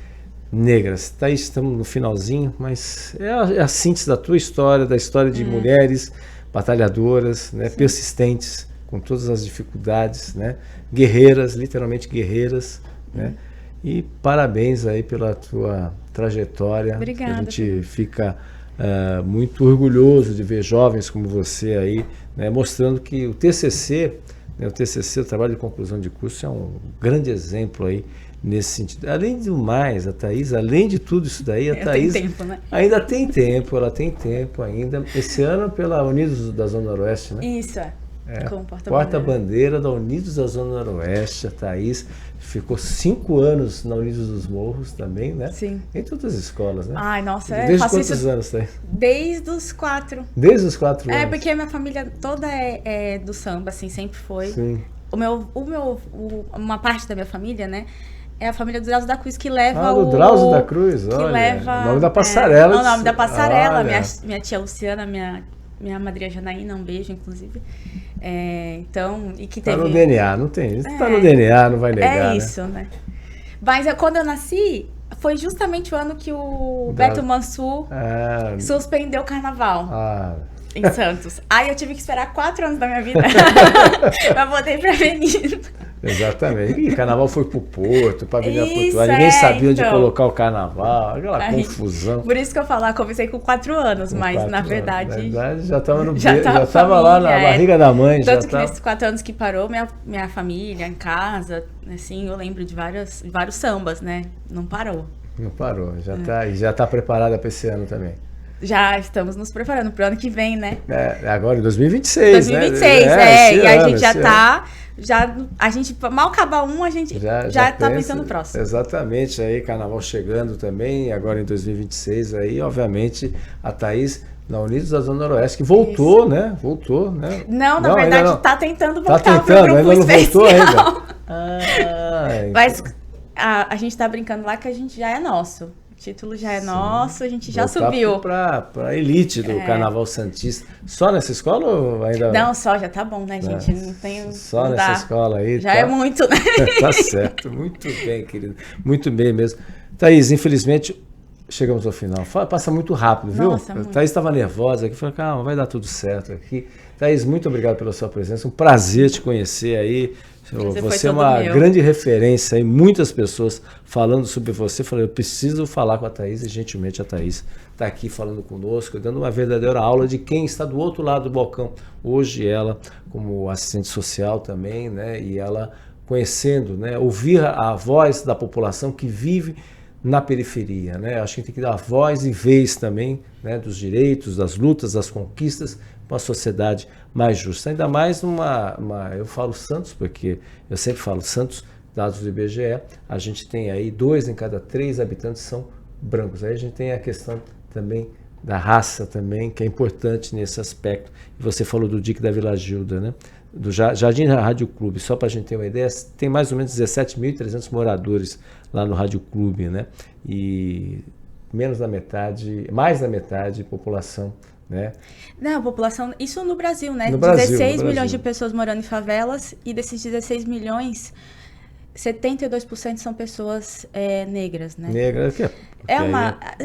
negras. Thaís, estamos no finalzinho, mas é a síntese da tua história, da história de mulheres batalhadoras, né? Persistentes, com todas as dificuldades, né? Guerreiras, literalmente guerreiras, né? E parabéns aí pela tua trajetória. Obrigada. A gente fica muito orgulhoso de ver jovens como você aí, né, mostrando que o TCC, né, o trabalho de conclusão de curso, é um grande exemplo aí nesse sentido. Além do mais, a Thaís, além de tudo isso daí, a Thaís tem tempo, né? ainda tem tempo, ela tem tempo ainda. Esse ano pela Unidos da Zona Noroeste, né? Isso, como porta-bandeira da Unidos da Zona Noroeste, a Thaís ficou 5 anos na Unidos dos Morros também, né? Sim. Em todas as escolas, né? Ai, nossa, Desde quantos anos, Thaís? Desde os 4. Desde os 4 anos? Porque a minha família toda é do samba, assim, sempre foi. Sim. Uma parte da minha família, né? É a família do Drauzio da Cruz que leva do Drauzio da Cruz, olha. Leva, o nome da passarela. O nome da passarela. Olha. Minha tia Luciana, minha madrinha Janaína, um beijo, inclusive. Então, e que teve... Tá no DNA, não tem isso. Tá no DNA, não vai negar, É isso, né? Mas quando eu nasci, foi justamente o ano que o Beto Mansur suspendeu o carnaval. Em Santos. Aí eu tive que esperar 4 anos da minha vida pra poder prevenir. Exatamente. E o carnaval foi pro Porto, pra Avenida Portuária. Ninguém sabia onde colocar o carnaval, aquela confusão. Por isso que eu falo, comecei com 4 anos, mas na verdade já estava já tava lá na barriga da mãe. Tanto que nesses 4 anos que parou, minha família, em casa, assim, eu lembro de vários sambas, né? Não parou. Não parou, já tá preparada para esse ano também. Já estamos nos preparando pro ano que vem, né? Agora em 2026, 2026, né? E a gente a gente mal acabar a gente já tá pensando no próximo. Exatamente, aí carnaval chegando também, agora em 2026, aí obviamente a Thaís na Unidos da Zona Noroeste, que voltou, né? Voltou, né? Não, na verdade não. Tá tentando voltar pro grupo ainda especial. Não voltou ainda. Mas a gente tá brincando lá que a gente já é nosso. título já é nosso, a gente já voltar subiu. Para a elite do Carnaval Santista. Só nessa escola ou ainda... Não, só já tá bom, né, gente? Não tem... Só não nessa dá. escola aí. Já é muito, né? Tá certo, muito bem, querido. Muito bem mesmo. Thaís, infelizmente, chegamos ao final. Passa muito rápido, viu? Nossa, muito. Thaís estava nervosa aqui, falou, calma, vai dar tudo certo aqui. Thaís, muito obrigado pela sua presença, um prazer te conhecer aí. Você é uma grande referência aí, muitas pessoas falando sobre você. Eu falei, eu preciso falar com a Thaís, e gentilmente a Thaís está aqui falando conosco, dando uma verdadeira aula de quem está do outro lado do balcão. Hoje ela, como assistente social também, né, e ela conhecendo, né, ouvir a voz da população que vive na periferia, né? Acho que tem que dar voz e vez também, né, dos direitos, das lutas, das conquistas, uma sociedade mais justa. Ainda mais eu falo Santos, porque eu sempre falo Santos, dados do IBGE, a gente tem aí 2 em cada 3 habitantes são brancos. Aí a gente tem a questão também da raça também, que é importante nesse aspecto. E você falou do DIC da Vila Gilda, né? Do Jardim Rádio Clube, só para a gente ter uma ideia, tem mais ou menos 17.300 moradores lá no Rádio Clube, né? E mais da metade população, né? Não, população, isso no Brasil, né? No Brasil, 16 milhões de pessoas morando em favelas, e desses 16 milhões, 72% são pessoas negras, né? Negras, que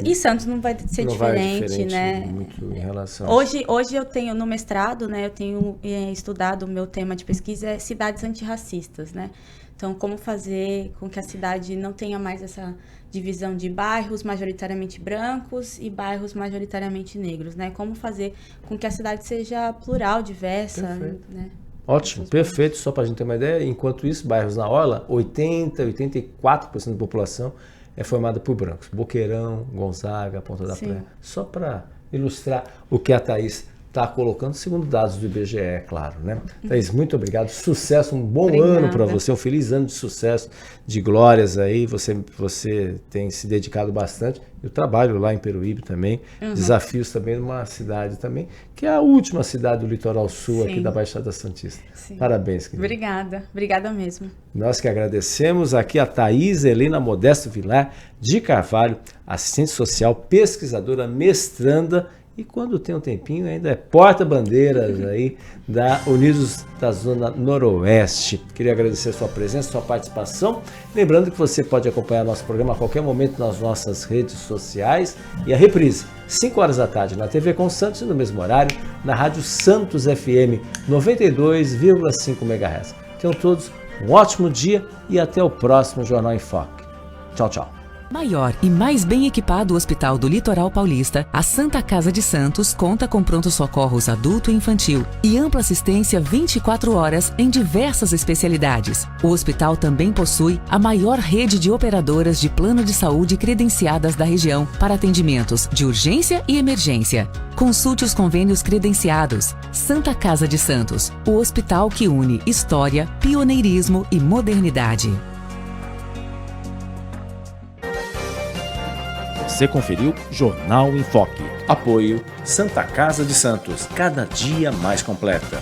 E Santos não vai ser diferente, né? Muito em relação Hoje eu tenho no mestrado, né? Eu tenho estudado, o meu tema de pesquisa é cidades antirracistas, né? Então, como fazer com que a cidade não tenha mais essa divisão de bairros majoritariamente brancos e bairros majoritariamente negros, né? Como fazer com que a cidade seja plural, diversa, né? Ótimo, perfeito. Só para a gente ter uma ideia, enquanto isso, bairros na Orla, 84% da população é formada por brancos. Boqueirão, Gonzaga, Ponta da Praia. Só para ilustrar o que a Thaís está colocando, segundo dados do IBGE, é claro, né? Thaís, muito obrigado. Sucesso, um bom ano para você, um feliz ano de sucesso, de glórias aí. Você tem se dedicado bastante. Eu trabalho lá em Peruíbe também, desafios também numa cidade também, que é a última cidade do litoral sul aqui da Baixada Santista. Sim. Parabéns, querida. Obrigada mesmo. Nós que agradecemos aqui a Thaís Helena Modesto Vilar de Carvalho, assistente social, pesquisadora, mestranda, e quando tem um tempinho ainda é porta-bandeiras aí da Unidos da Zona Noroeste. Queria agradecer a sua presença, a sua participação. Lembrando que você pode acompanhar nosso programa a qualquer momento nas nossas redes sociais e a reprise, 5 horas da tarde, na TV com Santos e no mesmo horário, na Rádio Santos FM 92,5 MHz. Tenham todos um ótimo dia e até o próximo Jornal em Foque. Tchau, tchau. Maior e mais bem equipado Hospital do Litoral Paulista, a Santa Casa de Santos conta com pronto-socorros adulto e infantil e ampla assistência 24 horas em diversas especialidades. O hospital também possui a maior rede de operadoras de plano de saúde credenciadas da região para atendimentos de urgência e emergência. Consulte os convênios credenciados. Santa Casa de Santos, o hospital que une história, pioneirismo e modernidade. Você conferiu Jornal em Foque. Apoio Santa Casa de Santos, cada dia mais completa.